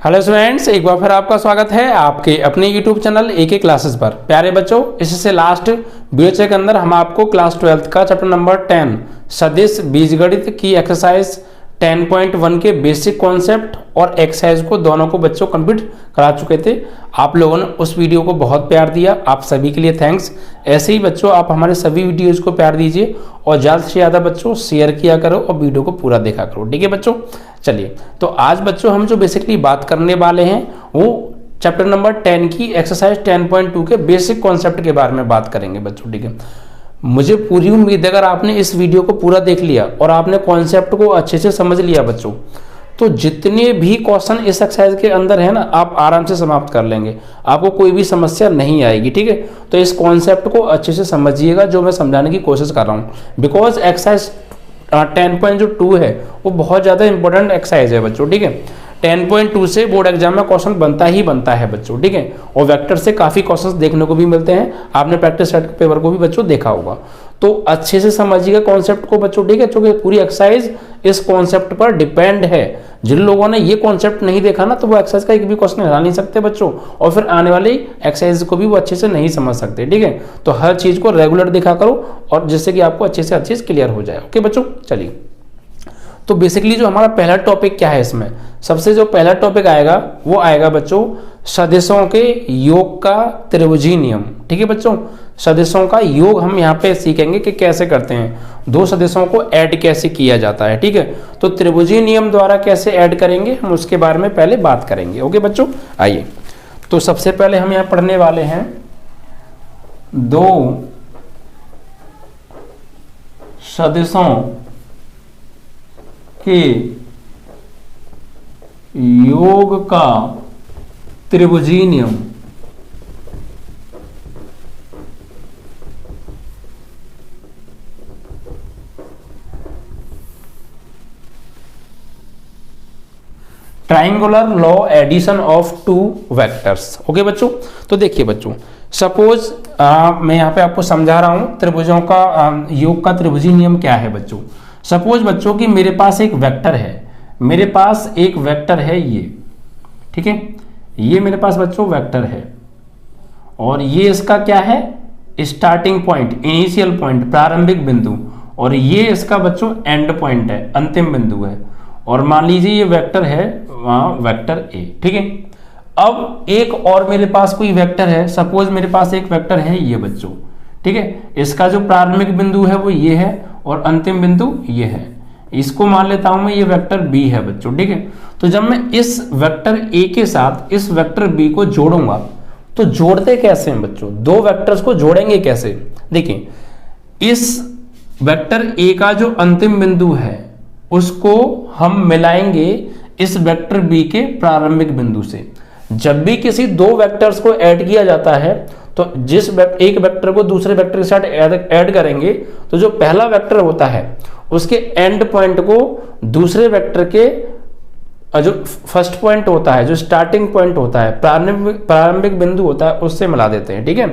Hello students, एक बार फिर आपका स्वागत है आपके अपने यूट्यूब चैनल एक क्लासेस पर। प्यारे बच्चों, इससे लास्ट वीडियो के अंदर हम आपको क्लास 12 का चैप्टर नंबर 10 सदिश बीजगणित की एक्सरसाइज 10.1 के बेसिक कॉन्सेप्ट और एक्सरसाइज को दोनों को बच्चों कंप्लीट करा चुके थे। आप लोगों ने उस वीडियो को बहुत प्यार दिया, आप सभी के लिए थैंक्स। ऐसे ही बच्चों आप हमारे सभी वीडियोज को प्यार दीजिए और ज़्यादा से ज़्यादा बच्चों शेयर किया करो और वीडियो को पूरा देखा करो। ठीक है बच्चों, चलिए तो आज बच्चों हम जो बेसिकली बात करने वाले हैं वो चैप्टर नंबर 10 की एक्सरसाइज 10.2 के बेसिक कॉन्सेप्ट के बारे में बात करेंगे बच्चों। ठीक है, मुझे पूरी उम्मीद है अगर आपने इस वीडियो को पूरा देख लिया और आपने कॉन्सेप्ट को अच्छे से समझ लिया बच्चों, तो जितने भी क्वेश्चन इस एक्सरसाइज के अंदर है ना, आप आराम से समाप्त कर लेंगे, आपको कोई भी समस्या नहीं आएगी। ठीक है, तो इस कॉन्सेप्ट को अच्छे से समझिएगा जो मैं समझाने की कोशिश कर रहा हूँ, बिकॉज एक्सरसाइज 10.2 है वो बहुत ज़्यादा इंपॉर्टेंट एक्सरसाइज है बच्चों। ठीक है, 10.2 से बोर्ड एग्जाम में क्वेश्चन बनता ही बनता है बच्चों। ठीक है, और वेक्टर से काफ़ी क्वेश्चंस देखने को भी मिलते हैं, आपने प्रैक्टिस सेट पेपर को भी बच्चों देखा होगा, तो अच्छे से समझिएगा कॉन्सेप्ट को बच्चों। ठीक है, क्योंकि पूरी एक्सरसाइज इस कॉन्सेप्ट पर डिपेंड है। जिन लोगों ने ये कॉन्सेप्ट नहीं देखा ना, तो वो एक्सरसाइज का एक भी क्वेश्चन हरा नहीं सकते बच्चों, और फिर आने वाली एक्सरसाइज को भी वो अच्छे से नहीं समझ सकते। ठीक है, तो हर चीज़ को रेगुलर देखा करो और जिससे कि आपको अच्छे से हर चीज़ क्लियर हो जाए। ओके बच्चों, चलिए तो बेसिकली जो हमारा पहला टॉपिक क्या है, इसमें सबसे जो पहला टॉपिक आएगा वो आएगा बच्चों सदिशों के योग का त्रिभुजीय नियम। ठीक है बच्चों, सदिशों का योग हम यहाँ पे सीखेंगे कि कैसे करते हैं, दो सदिशों को ऐड कैसे किया जाता है। ठीक है, तो त्रिभुजीय नियम द्वारा कैसे ऐड करेंगे हम उसके बारे में पहले बात करेंगे। ओके बच्चों, आइए तो सबसे पहले हम यहाँ पढ़ने वाले हैं दो सदिशों के योग का त्रिभुजीय नियम। Triangular law addition of two vectors. Okay बच्चों, तो देखिए बच्चों, सपोज मैं यहाँ पे आपको समझा रहा हूं त्रिभुजों का योग का त्रिभुजीय नियम क्या है बच्चों। सपोज बच्चों कि मेरे पास एक वेक्टर है, मेरे पास एक वेक्टर है ये, ठीक है, ये मेरे पास बच्चों वेक्टर है और ये इसका क्या है, स्टार्टिंग पॉइंट, इनिशियल पॉइंट, प्रारंभिक बिंदु, और ये इसका बच्चों एंड पॉइंट है, अंतिम बिंदु है। और मान लीजिए ये वेक्टर है वहां वेक्टर ए। ठीक है, अब एक और मेरे पास कोई वेक्टर है, सपोज मेरे पास एक वेक्टर है ये बच्चों। ठीक है, इसका जो प्रारंभिक बिंदु है वो ये है और अंतिम बिंदु ये है, इसको मान लेता हूं मैं ये वेक्टर बी है बच्चों। ठीक है, तो जब मैं इस वेक्टर ए के साथ इस वेक्टर बी को जोड़ूंगा तो जोड़ते कैसे हैं बच्चों, दो वेक्टर्स को जोड़ेंगे कैसे। देखिए, इस वेक्टर ए का जो अंतिम बिंदु है उसको हम मिलाएंगे इस वेक्टर बी के प्रारंभिक बिंदु से। जब भी किसी दो वेक्टर्स को ऐड किया जाता है तो जिस एक वेक्टर को दूसरे वेक्टर के साथ ऐड करेंगे तो जो पहला वेक्टर होता है उसके एंड पॉइंट को दूसरे वेक्टर के जो फर्स्ट पॉइंट होता है, जो स्टार्टिंग पॉइंट होता है, प्रारंभिक बिंदु होता है, उससे मिला देते हैं। ठीक है,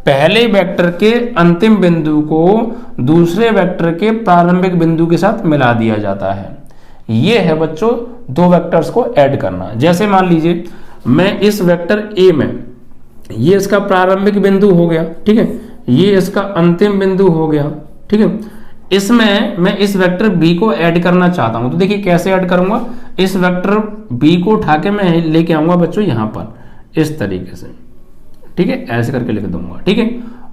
पहले वेक्टर के अंतिम बिंदु को दूसरे वेक्टर के प्रारंभिक बिंदु के साथ मिला दिया जाता है। यह है बच्चों दो वेक्टर्स को ऐड करना। जैसे मान लीजिए मैं इस वेक्टर ए में, ये इसका प्रारंभिक बिंदु हो गया, ठीक है, ये इसका अंतिम बिंदु हो गया। ठीक है, इसमें मैं इस वेक्टर बी को ऐड करना चाहता हूं, तो देखिए कैसे ऐड करूंगा, इस वेक्टर बी को उठा के मैं लेके आऊंगा बच्चों यहां पर इस तरीके से। ठीक है, ऐसे करके लिख दूंगा। ठीक है,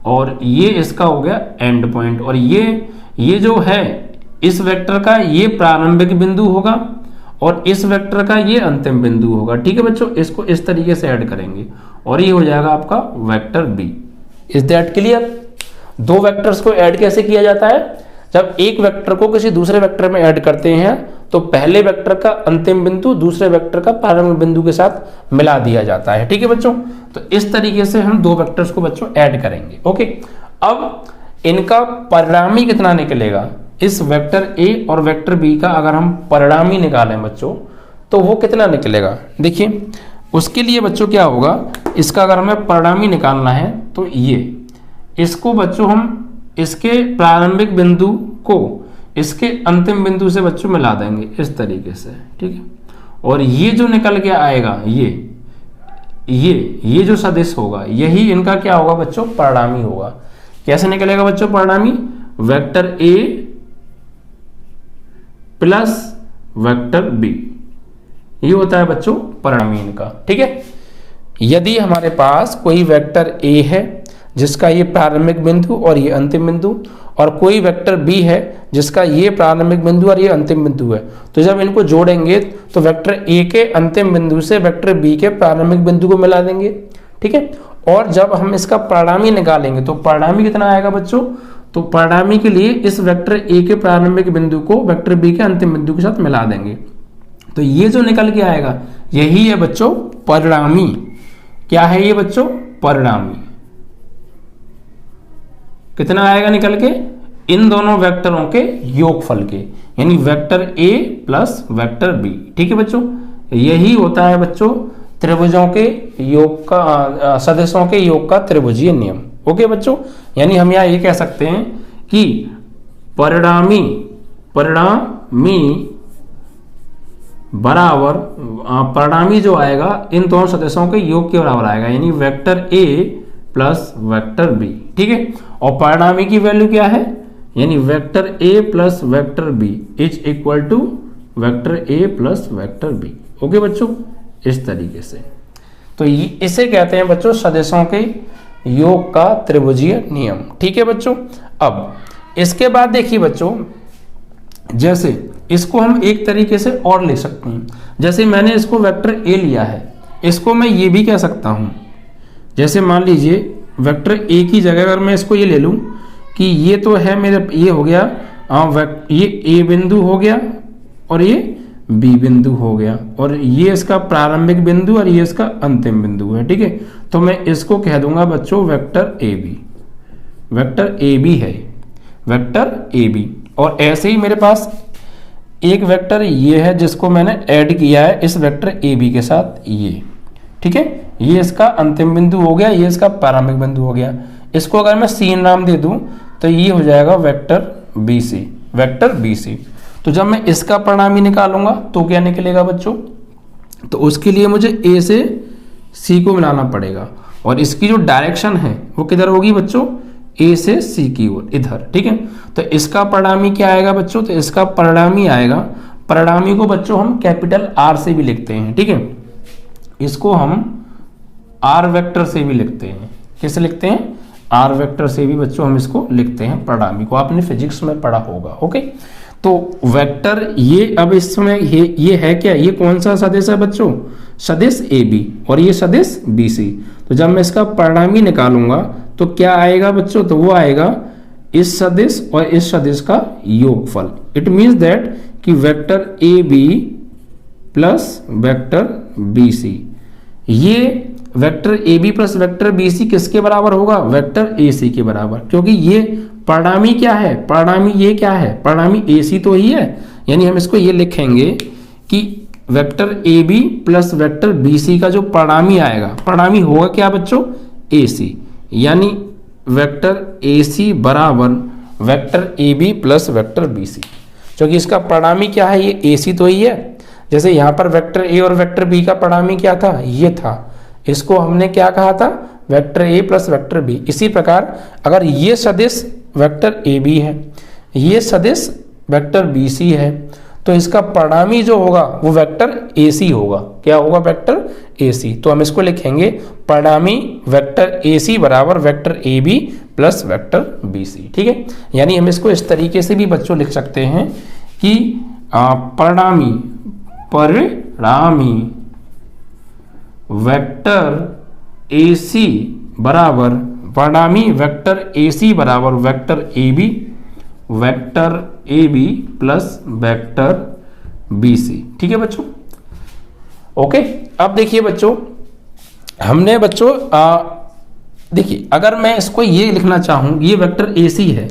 और ये इसका हो गया एंड पॉइंट, और ये जो है इस वेक्टर का ये प्रारंभिक बिंदु होगा और इस वेक्टर का ये अंतिम बिंदु होगा। ठीक है बच्चों, इसको इस तरीके से ऐड करेंगे और ये हो जाएगा आपका vector B. Is that clear. दो वेक्टर्स को ऐड कैसे किया जाता है, जब एक वेक्टर को किसी दूसरे वेक्टर में ऐड करते हैं तो पहले वेक्टर का अंतिम बिंदु दूसरे वेक्टर का प्रारंभिक बिंदु के साथ मिला दिया जाता है। ठीक है बच्चों, तो इस तरीके से हम दो वेक्टर्स को बच्चों ऐड करेंगे। ओके, अब इनका परिणामी कितना निकलेगा, इस वेक्टर ए और वेक्टर बी का अगर हम परिणामी निकालें बच्चों तो वो कितना निकलेगा। देखिए उसके लिए बच्चों क्या होगा, इसका अगर हमें परिणामी निकालना है तो ये इसको बच्चों हम इसके प्रारंभिक बिंदु को इसके अंतिम बिंदु से बच्चों मिला देंगे इस तरीके से। ठीक है, और ये जो निकल के आएगा ये जो सदिश होगा यही इनका क्या होगा बच्चों, परिणामी होगा। कैसे निकलेगा बच्चों परिणामी, वेक्टर ए प्लस वेक्टर बी, ये होता है बच्चों परिणामी इनका। ठीक है, यदि हमारे पास कोई वेक्टर ए है जिसका ये प्रारंभिक बिंदु और ये अंतिम बिंदु, और कोई वेक्टर बी है जिसका ये प्रारंभिक बिंदु और ये अंतिम बिंदु है, तो जब इनको जोड़ेंगे तो वेक्टर ए के अंतिम बिंदु से वेक्टर बी के प्रारंभिक बिंदु को मिला देंगे। ठीक है, और जब हम इसका परिणामी निकालेंगे तो परिणामी कितना आएगा बच्चों, तो परिणामी के लिए इस वेक्टर ए के प्रारंभिक बिंदु को वेक्टर बी के अंतिम बिंदु के साथ मिला देंगे। तो ये जो निकल के आएगा यही है बच्चों परिणामी। क्या है ये बच्चों, परिणामी। कितना आएगा निकल के, इन दोनों वेक्टरों के योगफल के, यानी वेक्टर ए प्लस वेक्टर बी। ठीक है बच्चों, यही होता है बच्चों त्रिभुजों के योग का, सदिशों के योग का त्रिभुजीय नियम। ओके बच्चों, यानी हम यहाँ ये कह सकते हैं कि परिणामी बराबर परिणामी जो आएगा इन दोनों सदिशों के योग के बराबर आएगा, यानी वेक्टर ए प्लस वेक्टर बी। ठीक है, और परिणामी की वैल्यू क्या है, यानी vector A plus vector B is equal to vector A plus vector B. Okay बच्चों, इस तरीके से तो इसे कहते हैं बच्चों सदिशों के योग का त्रिभुजीय नियम। ठीक है बच्चों, अब इसके बाद देखिए बच्चों, जैसे इसको हम एक तरीके से और ले सकते हैं। जैसे मैंने इसको वेक्टर ए लिया है, इसको मैं ये भी कह सकता हूं, जैसे मान लीजिए वेक्टर ए की जगह अगर मैं इसको ये ले लूं कि ये तो है मेरे, ये हो गया ये ए बिंदु हो गया और ये बी बिंदु हो गया, और ये इसका प्रारंभिक बिंदु और ये इसका अंतिम बिंदु है। ठीक है, तो मैं इसको कह दूंगा बच्चों वेक्टर ए बी, वेक्टर ए बी है, वेक्टर ए बी। और ऐसे ही मेरे पास एक वेक्टर ये है जिसको मैंने ऐड किया है इस वेक्टर ए बी के साथ ये। ठीक है, ये इसका अंतिम बिंदु हो गया, ये इसका प्रारंभिक बिंदु हो गया। इसको अगर मैं सी नाम दे दूं तो ये हो जाएगा vector B C, vector B C. तो जब मैं इसका परिणामी निकालूंगा तो क्या निकलेगा बच्चों, तो उसके लिए मुझे ए से सी को मिलाना पड़ेगा, और इसकी जो डायरेक्शन है वो किधर होगी बच्चों, ए से सी की ओर, इधर। ठीक है, तो इसका परिणामी क्या आएगा बच्चों, तो इसका परिणामी आएगा, परिणामी को बच्चों हम कैपिटल आर से भी लिखते हैं। ठीक है, इसको हम आर वेक्टर से भी लिखते हैं। कैसे लिखते हैं, आर वेक्टर से भी बच्चों हम इसको लिखते हैं परिणामी को, आपने फिजिक्स में पढ़ा होगा। ओके, तो वेक्टर ये अब इसमें ये है क्या, ये कौन सा सदिश है बच्चों, सदिश ए बी, और ये सदिश बी सी। तो जब मैं इसका परिणामी निकालूंगा तो क्या आएगा बच्चों, तो वो आएगा इस सदिश और इस सदिश का योगफल। इट मीन्स दैट कि vector A B plus vector B c, ये vector A B plus vector B c किसके बराबर होगा, वेक्टर ए सी के बराबर, क्योंकि ये परिणामी क्या है, परिणामी ये क्या है, परिणामी ए सी तो ही है। यानी हम इसको ये लिखेंगे कि vector A B plus vector B C का जो परिणामी आएगा, परिणामी होगा क्या बच्चों, ए सी, यानी वेक्टर ए सी बराबर vector A B plus vector B C. क्योंकि इसका परिणामी क्या है, ये ए सी तो ही है। जैसे यहाँ पर वेक्टर ए और वेक्टर बी का परिणामी क्या था, ये था, इसको हमने क्या कहा था, वेक्टर ए प्लस वेक्टर बी। इसी प्रकार अगर ये सदिश वेक्टर ए बी है, ये सदिश वेक्टर बी सी है, तो इसका परिणामी जो होगा वो वेक्टर ए सी होगा। क्या होगा, वेक्टर ए सी। तो हम इसको लिखेंगे परिणामी वेक्टर ए सी बराबर vector A B plus vector B C. ठीक है, यानी हम इसको इस तरीके से भी बच्चों लिख सकते हैं कि परिणामी वेक्टर ए सी बराबर परिणामी वेक्टर ए सी बराबर vector A B plus vector B C. ठीक है बच्चों, ओके। अब देखिए बच्चों, हमने बच्चों देखिए अगर मैं इसको ये लिखना चाहूं, ये वेक्टर ए सी है,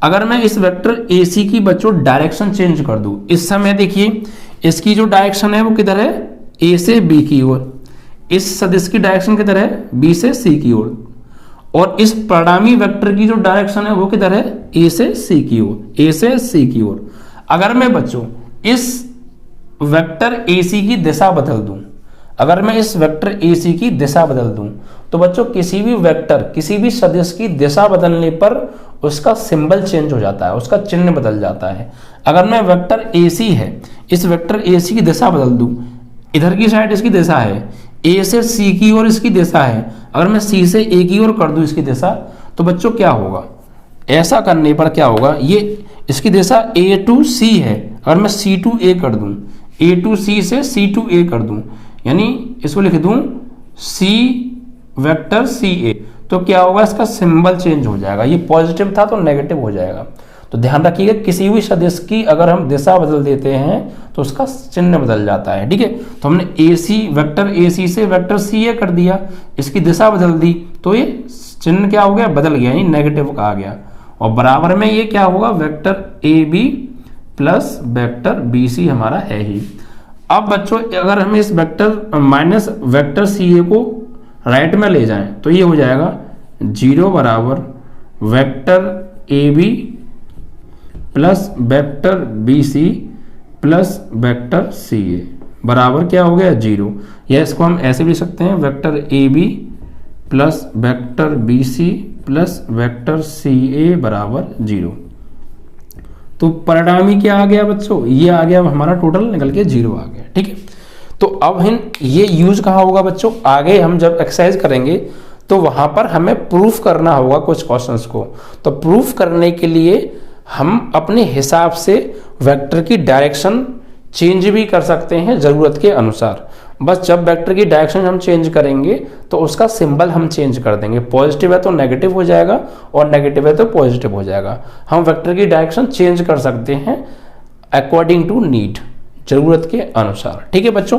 अगर मैं इस वेक्टर ए सी की बच्चों डायरेक्शन चेंज कर दूं, इस समय देखिए इसकी जो डायरेक्शन है वो किधर है, ए से बी की ओर, इस सदिश की डायरेक्शन किधर है, बी से सी की ओर, और इस परिणामी वेक्टर की जो डायरेक्शन है वो किधर है, ए से सी की ओर, ए से सी की ओर। अगर मैं बच्चों इस वेक्टर AC की दिशा बदल दूं, अगर मैं इस वेक्टर AC की दिशा बदल दूं, तो बच्चों किसी भी वेक्टर, किसी भी सदिश की दिशा बदलने पर उसका सिंबल चेंज हो जाता है, उसका चिन्ह बदल जाता है। अगर मैं वेक्टर AC है, इस वेक्टर AC की दिशा बदल दूं, इधर की साइड इसकी दिशा है, A से C की ओर इसकी दिशा है, अगर मैं C से A की ओर कर दूं इसकी दिशा, तो बच्चों क्या होगा, ऐसा करने पर क्या होगा, ये इसकी दिशा A to C है, अगर मैं C to A कर दूं, A to C से C to A कर दूं, यानी इसको लिख दूं C वेक्टर CA, तो क्या होगा, इसका सिंबल चेंज हो जाएगा, ये पॉजिटिव था तो नेगेटिव हो जाएगा। तो ध्यान रखिएगा, किसी भी सदिश की अगर हम दिशा बदल देते हैं तो उसका चिन्ह बदल जाता है। ठीक है, तो हमने AC वेक्टर AC से वेक्टर CA कर दिया, इसकी दिशा बदल दी, तो ये चिन्ह क्या हो गया, बदल गया, यानी नेगेटिव का आ गया। और बराबर में ये क्या होगा, vector AB plus vector BC हमारा है ही। अब बच्चों अगर हम इस वेक्टर माइनस वेक्टर CA को राइट में ले जाएं, तो ये हो जाएगा 0 बराबर vector AB plus vector BC plus vector CA बराबर क्या हो गया, 0। या इसको हम ऐसे भी लिख सकते हैं, vector AB plus vector BC plus vector CA बराबर 0। तो परिणामी क्या आ गया बच्चों, ये आ गया हमारा टोटल निकल के 0 आ गया। ठीक है, तो अब हम ये यूज कहाँ होगा बच्चों, आगे हम जब एक्सरसाइज करेंगे तो वहां पर हमें प्रूफ करना होगा कुछ क्वेश्चंस को। तो प्रूफ करने के लिए हम अपने हिसाब से वेक्टर की डायरेक्शन चेंज भी कर सकते हैं जरूरत के अनुसार। बस जब वेक्टर की डायरेक्शन हम चेंज करेंगे तो उसका सिंबल हम चेंज कर देंगे, पॉजिटिव है तो नेगेटिव हो जाएगा और नेगेटिव है तो पॉजिटिव हो जाएगा। हम वेक्टर की डायरेक्शन चेंज कर सकते हैं अकॉर्डिंग टू नीड, जरूरत के अनुसार। ठीक है बच्चों,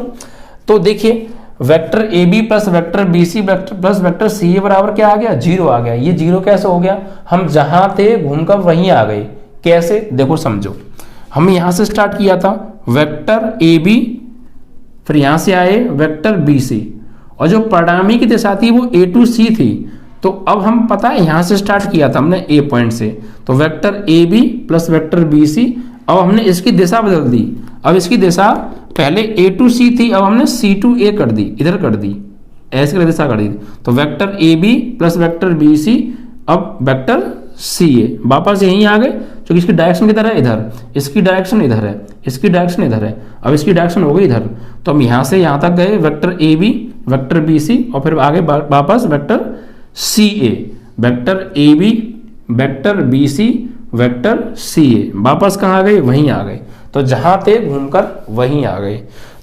तो देखिए vector AB plus vector BC plus vector CA बराबर क्या आ गया, 0 आ गया। ये 0 कैसे हो गया, हम जहां थे घूमकर वहीं आ गए। कैसे, देखो समझो, हम यहां से स्टार्ट किया था वेक्टर AB, फिर यहां से आए वेक्टर BC, और जो परिणामी की दिशा थी वो A to C थी। तो अब हम पता है यहां से स्टार्ट किया था हमने A पॉइंट से, तो vector AB plus vector BC, अब हमने इसकी दिशा बदल दी। अब इसकी दिशा पहले A to C थी, अब हमने C to A कर दी, इधर कर दी, ऐसे कर दिशा कर दी। तो vector AB plus vector BC, अब वेक्टर CA, वापस यहीं आ गए, क्योंकि इसकी डायरेक्शन किधर है, इधर, इसकी डायरेक्शन इधर है, इसकी डायरेक्शन इधर है, अब इसकी डायरेक्शन हो गई इधर। तो हम यहां से यहां तक गए, वेक्टर AB वेक्टर BC और फिर आगे वापस vector CA, vector AB vector BC vector CA, वापस कहाँ आ गए, वहीं आ गए। तो जहां थे घूमकर वहीं आ गए।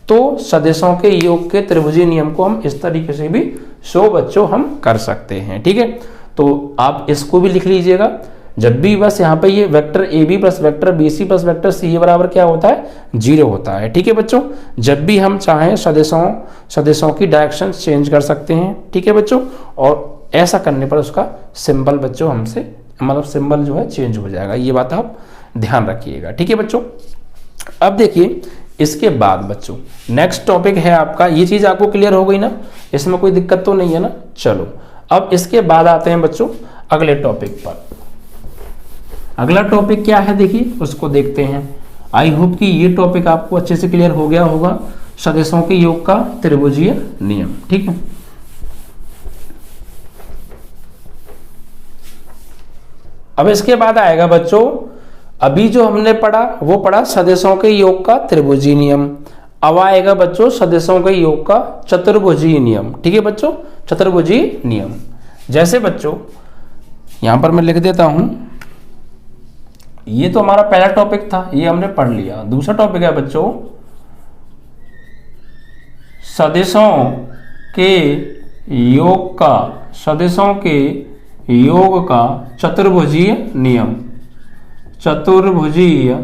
तो सदिशों के योग के त्रिभुजीय नियम को हम इस तरीके से भी बच्चों हम कर सकते हैं। ठीक है, तो आप इसको भी लिख लीजिएगा। जब भी बस यहाँ पे ये vector AB plus vector BC plus vector CA बराबर क्या होता है, 0 होता है। ठीक है बच्चों, जब भी हम चाहें सदिशों की डायरेक्शन चेंज कर सकते हैं। ठीक है बच्चों, और ऐसा करने पर उसका सिंबल बच्चों हमसे मतलब सिंबल जो है चेंज हो जाएगा। ये बात आप ध्यान रखिएगा। ठीक है बच्चों, अब देखिए इसके बाद बच्चों नेक्स्ट टॉपिक है आपका, ये चीज आपको क्लियर हो गई ना, इसमें कोई दिक्कत तो नहीं है ना। चलो अब इसके बाद आते हैं बच्चों अगले टॉपिक पर। अगला टॉपिक क्या है देखिए, उसको देखते हैं। आई होप कि ये टॉपिक आपको अच्छे से क्लियर हो गया होगा, सदिशों के योग का त्रिभुजीय नियम। ठीक है, अब इसके बाद आएगा बच्चों, अभी जो हमने पढ़ा वो पढ़ा सदिशों के योग का त्रिभुजीय नियम। अब आएगा बच्चों सदिशों के योग का चतुर्भुजीय नियम। ठीक है बच्चों, चतुर्भुजीय नियम जैसे बच्चों यहां पर मैं लिख देता हूं, ये तो हमारा पहला टॉपिक था, ये हमने पढ़ लिया। दूसरा टॉपिक है बच्चों सदिशों के योग का, सदिशों के योग का चतुर्भुजीय नियम। चतुर्भुजीय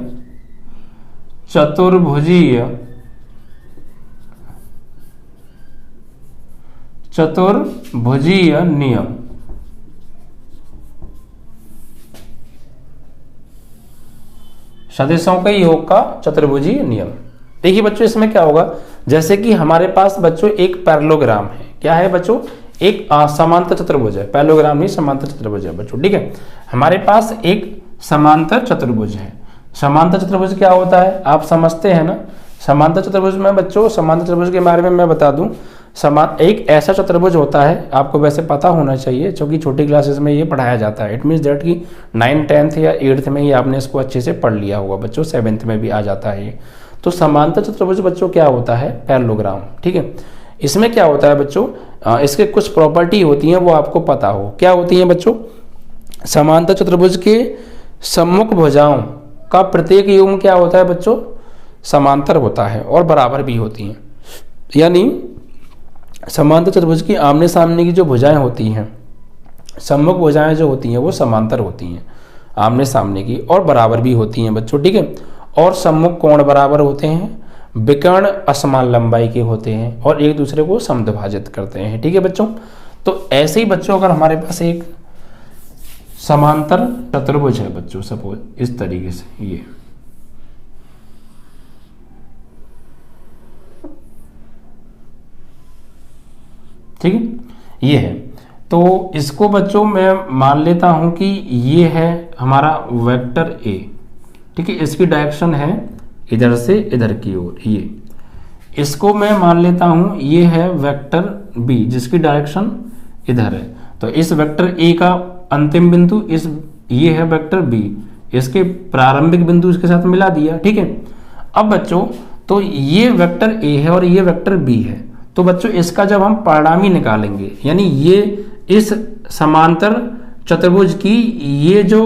नियम। सदिशों के योग का चतुर्भुजीय नियम। देखिए बच्चों इसमें क्या होगा, जैसे कि हमारे पास बच्चों एक पैरेललोग्राम है। क्या है बच्चों, एक समांतर चतुर्भुज है, पैरेललोग्राम नहीं समांतर चतुर्भुज है बच्चों। ठीक है, हमारे पास एक समांतर चतुर्भुज है। समांतर चतुर्भुज क्या होता है आप समझते हैं ना, समांतर चतुर्भुज में बच्चों, समांतर चतुर्भुज के बारे में मैं बता दूं, एक ऐसा चतुर्भुज होता है, आपको वैसे पता होना चाहिए क्योंकि छोटी क्लासेस में ये पढ़ाया जाता है। इट मीन्स दैट कि 9th 10th या 8th में ही आपने इसको अच्छे से पढ़ लिया होगा बच्चों, 7th में भी आ जाता है ये। तो समांतर चतुर्भुज बच्चों क्या होता है, पैरेललोग्राम, ठीक है। इसमें क्या होता है बच्चों, इसके कुछ प्रॉपर्टी होती हैं वो आपको पता हो। क्या होती हैं बच्चों, समांतर चतुर्भुज के सम्मुख भुजाओं का प्रत्येक युग्म क्या होता है बच्चों, समांतर होता है और बराबर भी होती हैं। यानी समांतर चतुर्भुज की आमने सामने की जो भुजाएं होती हैं, सम्मुख भुजाएं जो होती हैं वो समांतर होती हैं आमने सामने की, और बराबर भी होती हैं बच्चों, ठीक है। और सम्मुख कोण बराबर होते हैं, विकर्ण असमान लंबाई के होते हैं और एक दूसरे को समद्विभाजित करते हैं, ठीक है बच्चों। तो ऐसे ही बच्चों अगर हमारे पास एक समांतर चतुर्भुज है बच्चों, सपोज इस तरीके से, ये ठीक है, ये है। तो इसको बच्चों मैं मान लेता हूं कि ये है हमारा वेक्टर ए, ठीक है। इसकी डायरेक्शन है इधर से इधर की ओर, ये इसको मैं मान लेता हूं ये है वेक्टर बी जिसकी डायरेक्शन इधर है। तो इस वेक्टर ए का अंतिम बिंदु ये है वेक्टर बी, इसके प्रारंभिक बिंदु इसके साथ मिला दिया, ठीक है। अब बच्चों तो ये वेक्टर ए है और ये वेक्टर बी है, तो बच्चों इसका जब हम परिणामी निकालेंगे, यानी ये इस समांतर चतुर्भुज की ये जो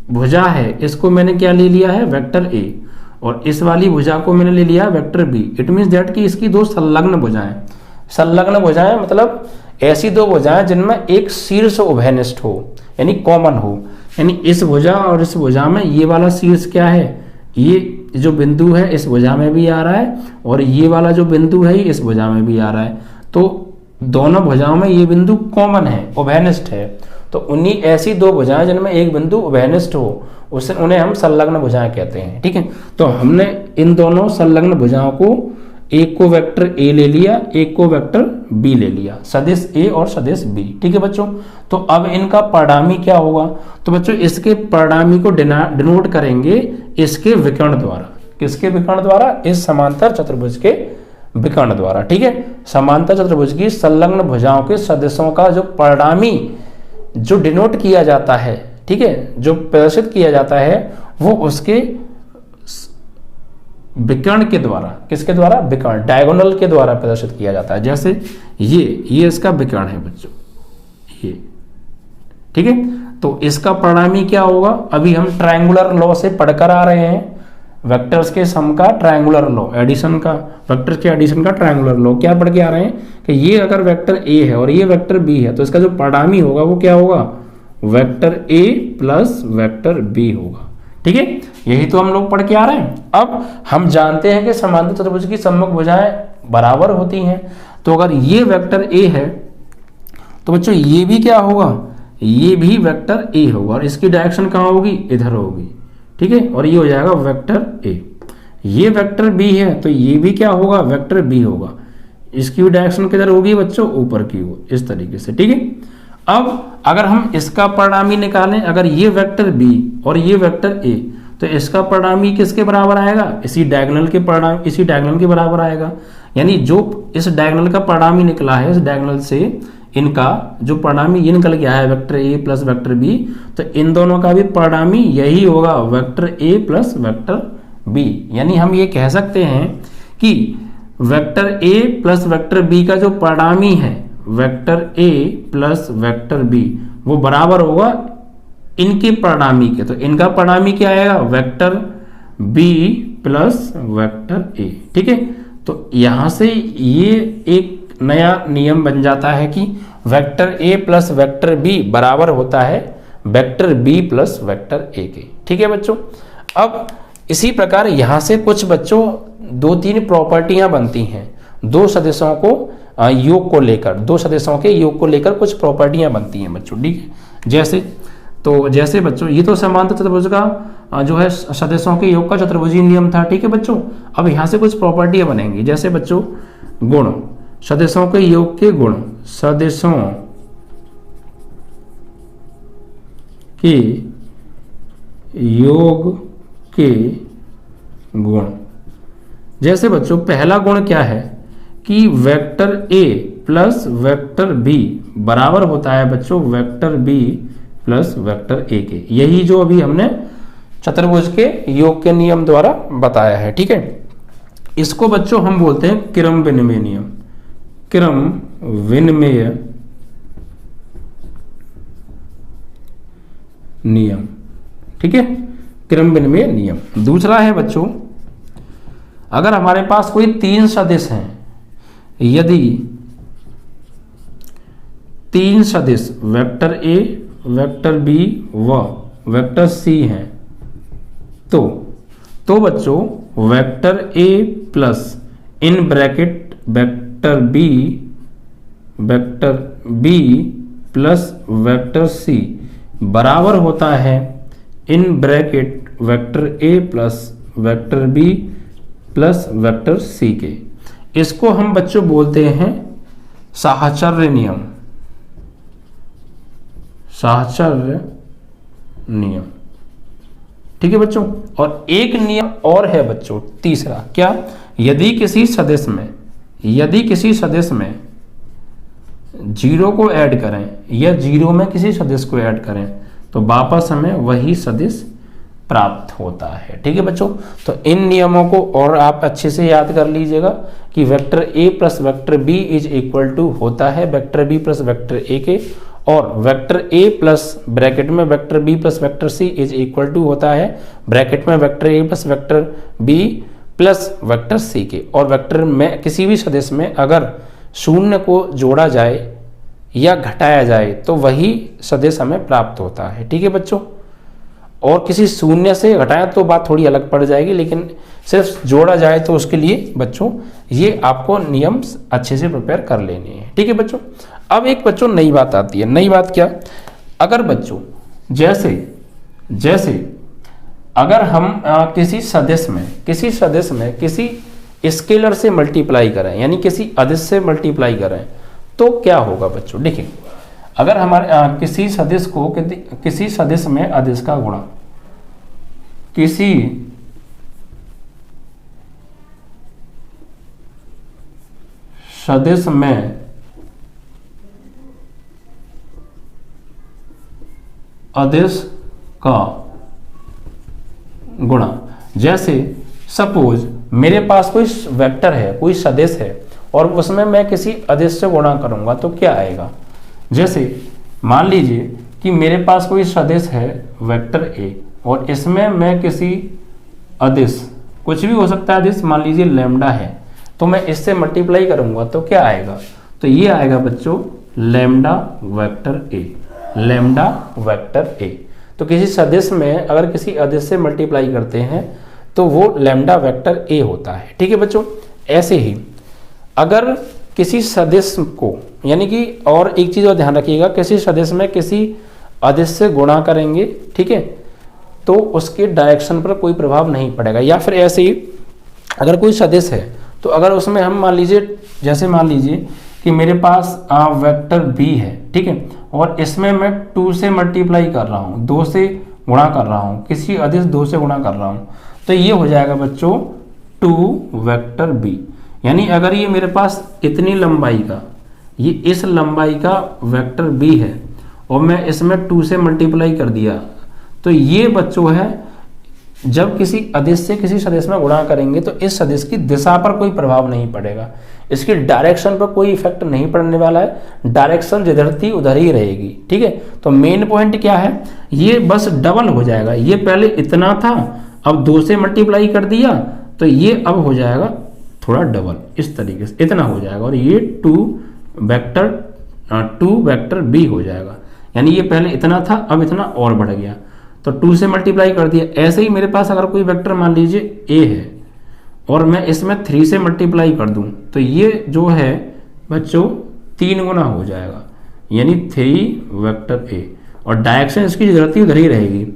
भुजा है इसको मैंने क्या ले लिया है, वेक्टर ए, और इस वाली भुजा को मैंने ले लिया vector B. It means that कि इसकी दो संलग्न भुजाएं, संलग्न भुजाएं मतलब ऐसी दो भुजाएं जिनमें एक शीर्ष उभयनिष्ठ हो, यानी कॉमन हो, यानी इस भुजा और इस भुजा में ये वाला शीर्ष क्या है, ये जो बिंदु है इस भुजा में भी आ रहा है और ये वाला जो बिंदु है इस भुजा में भी आ रहा है। तो दोनों भुजाओं में ये बिंदु कॉमन है, उभयनिष्ठ है। तो उन्हीं ऐसी दो भुजाएं जिनमें एक बिंदु उभयनिष्ठ हो उन्हें हम संलग्न भुजाएं कहते हैं, ठीक है। तो हमने इन दोनों संलग्न भुजाओं को, एक को वेक्टर ए ले लिया, एक को वेक्टर बी ले लिया, सदिश ए और सदिश बी, ठीक है बच्चों। तो अब इनका परिणामी क्या होगा, तो बच्चों इसके परिणामी को डिनोट करेंगे इसके विकर्ण द्वारा। किसके विकर्ण द्वारा, इस समांतर चतुर्भुज के विकर्ण द्वारा, ठीक है। समांतर चतुर्भुज की संलग्न भुजाओं के सदिशों का जो परिणामी जो डिनोट किया जाता है, ठीक है, जो प्रदर्शित किया जाता है वो उसके विकर्ण के द्वारा, किसके द्वारा, विकर्ण डायगोनल के द्वारा प्रदर्शित किया जाता है। जैसे ये इसका विकर्ण है बच्चों, ये, ठीक है। तो इसका परिणामी क्या होगा, अभी हम ट्रायंगुलर लॉ से पढ़कर आ रहे हैं, वेक्टर्स के सम का ट्रायंगुलर लॉ, एडिशन का, वेक्टर्स के एडिशन का ट्रायंगुलर लॉ क्या पढ़ के आ रहे हैं कि ये अगर वेक्टर ए है और ये वेक्टर बी है तो इसका जो परिणामी होगा वो क्या होगा, वेक्टर ए प्लस वेक्टर बी होगा, ठीक है। यही तो हम लोग पढ़ के आ रहे हैं। अब हम जानते हैं कि समांतर चतुर्भुज की सम्मुख भुजाएं बराबर होती हैं, तो अगर ये वेक्टर ए है तो बच्चों ये भी क्या होगा, ये भी वेक्टर ए होगा और इसकी डायरेक्शन कहाँ होगी, इधर होगी, ठीक है। और ये हो जाएगा वेक्टर ए। ये वेक्टर बी है तो ये भी क्या होगा, वेक्टर बी होगा, इसकी भी डायरेक्शन किधर होगी बच्चों, ऊपर की ओर, इस तरीके से, ठीक है। अब अगर हम इसका परिणामी निकालें, अगर ये वेक्टर बी और ये वेक्टर ए, तो इसका परिणामी किसके बराबर आएगा, इसी डायगोनल के बराबर आएगा। यानी जो इस डायगोनल का परिणामी निकला है, इस डायगोनल से इनका जो परिणामी ये निकल गया है वेक्टर ए प्लस वेक्टर बी, तो इन दोनों का भी परिणामी यही होगा, वेक्टर ए प्लस वेक्टर बी। यानी हम ये कह सकते हैं कि वेक्टर ए प्लस वेक्टर बी का जो परिणामी है, वेक्टर ए प्लस वेक्टर बी, वो बराबर होगा इनके परिणामी के। तो इनका परिणामी क्या आएगा, vector B plus vector A, ठीक है। तो यहां से ये एक नया नियम बन जाता है कि वेक्टर ए प्लस वेक्टर बी बराबर होता है vector B plus vector A के, ठीक है बच्चों। अब इसी प्रकार यहां से कुछ बच्चों 2-3 प्रॉपर्टियां बनती हैं, दो सदिशों को योग को लेकर, दो सदिशों के योग को लेकर कुछ प्रॉपर्टियां बनती हैं बच्चों, ठीक है। जैसे बच्चों ये तो समांतर चतुर्भुज का जो है सदिशों के योग का चतुर्भुजीय नियम था, ठीक है बच्चों। अब यहां से कुछ प्रॉपर्टियां बनेंगी, जैसे बच्चों गुण, सदिशों के योग के गुण, सदिशों के योग के गुण, जैसे बच्चों पहला गुण क्या है कि वेक्टर ए प्लस वेक्टर बी बराबर होता है बच्चों vector B plus vector A के। यही जो अभी हमने चतुर्भुज के योग के नियम द्वारा बताया है, ठीक है। इसको बच्चों हम बोलते हैं क्रम विनिमय नियम, क्रम विनिमय नियम, ठीक है, क्रम विनिमय नियम। दूसरा है बच्चों, अगर हमारे पास कोई तीन सदिश हैं, यदि तीन सदिश वेक्टर ए वेक्टर बी व वेक्टर सी हैं, तो बच्चों vector A plus in bracket vector B plus vector C बराबर होता है in bracket vector A plus vector B plus vector C के। इसको हम बच्चों बोलते हैं साहचर्य नियम, साहचर्य नियम, ठीक है बच्चों। और एक नियम और है बच्चों तीसरा, क्या, यदि किसी सदिश में जीरो को ऐड करें या जीरो में किसी सदिश को ऐड करें तो वापस हमें वही सदिश प्राप्त होता है, ठीक है बच्चों। तो इन नियमों को और आप अच्छे से याद कर लीजिएगा कि vector A plus vector B is equal to होता है vector B plus vector A के, और वेक्टर ए प्लस ब्रैकेट में vector B plus vector C is equal to होता है ब्रैकेट में वेक्टर ए plus vector B plus vector C के। और वेक्टर में किसी भी सदिश में अगर शून्य को जोड़ा जाए या घटाया जाए तो वही सदिश हमें प्राप्त होता है, ठीक है बच्चों। और किसी शून्य से घटाया तो बात थोड़ी अलग पड़ जाएगी, लेकिन सिर्फ जोड़ा जाए तो उसके लिए बच्चों ये आपको नियम अच्छे से प्रिपेयर कर लेने हैं, ठीक है बच्चों। अब एक बच्चों नई बात आती है, नई बात क्या, अगर बच्चों जैसे अगर हम किसी सदिश में किसी स्केलर से मल्टीप्लाई करें, यानी किसी अदिश से मल्टीप्लाई करें, तो क्या होगा बच्चों। देखिए अगर हमारे किसी सदिश में अदिश का गुणा किसी सदिश में अदिश का गुणा, जैसे सपोज मेरे पास कोई वेक्टर है, कोई सदिश है और उसमें मैं किसी अदिश से गुणा करूंगा तो क्या आएगा। जैसे मान लीजिए कि मेरे पास कोई सदिश है वेक्टर ए और इसमें मैं किसी अदिश, कुछ भी हो सकता है अदिश, मान लीजिए लैम्डा है, तो मैं इससे मल्टीप्लाई करूंगा तो क्या आएगा, तो ये आएगा बच्चों lambda vector A, lambda vector A. तो किसी सदिश में अगर किसी अदिश से मल्टीप्लाई करते हैं तो वो लैम्डा वेक्टर ए होता है, ठीक है बच्चों। ऐसे ही अगर किसी सदिश को, यानी कि और एक चीज और ध्यान रखिएगा, किसी सदिश में किसी अदिश से गुणा करेंगे, ठीक है, तो उसके डायरेक्शन पर कोई प्रभाव नहीं पड़ेगा। या फिर ऐसे ही अगर कोई सदिश है तो अगर उसमें हम मान लीजिए, जैसे मान लीजिए कि मेरे पास वेक्टर बी है, ठीक है, और इसमें मैं 2 से मल्टीप्लाई कर रहा हूँ, 2 से गुणा कर रहा हूँ, किसी अदिश 2 से गुणा कर रहा हूँ, तो ये हो जाएगा बच्चों 2 वेक्टर बी। यानी अगर ये मेरे पास इतनी लंबाई का, ये इस लंबाई का वेक्टर बी है और मैं इसमें 2 से मल्टीप्लाई कर दिया, तो ये बच्चों है जब किसी अदिश से किसी सदिश में गुणा करेंगे तो इस सदिश की दिशा पर कोई प्रभाव नहीं पड़ेगा, इसकी डायरेक्शन पर कोई इफेक्ट नहीं पड़ने वाला है, डायरेक्शन जिधर थी उधर ही रहेगी, ठीक है। तो मेन पॉइंट क्या है, ये बस डबल हो जाएगा, ये पहले इतना था अब 2 से मल्टीप्लाई कर दिया तो ये अब हो जाएगा थोड़ा डबल, इस तरीके से इतना हो जाएगा और ये 2 वेक्टर बी हो जाएगा। यानी ये पहले इतना था अब इतना और बढ़ गया, तो 2 से मल्टीप्लाई कर दिया। ऐसे ही मेरे पास अगर कोई वेक्टर मान लीजिए ए है और मैं इसमें 3 से मल्टीप्लाई कर दूं तो ये जो है बच्चों 3 गुना हो जाएगा, यानी 3 वेक्टर ए, और डायरेक्शन इसकी जरूरत ही उधर ही रहेगी।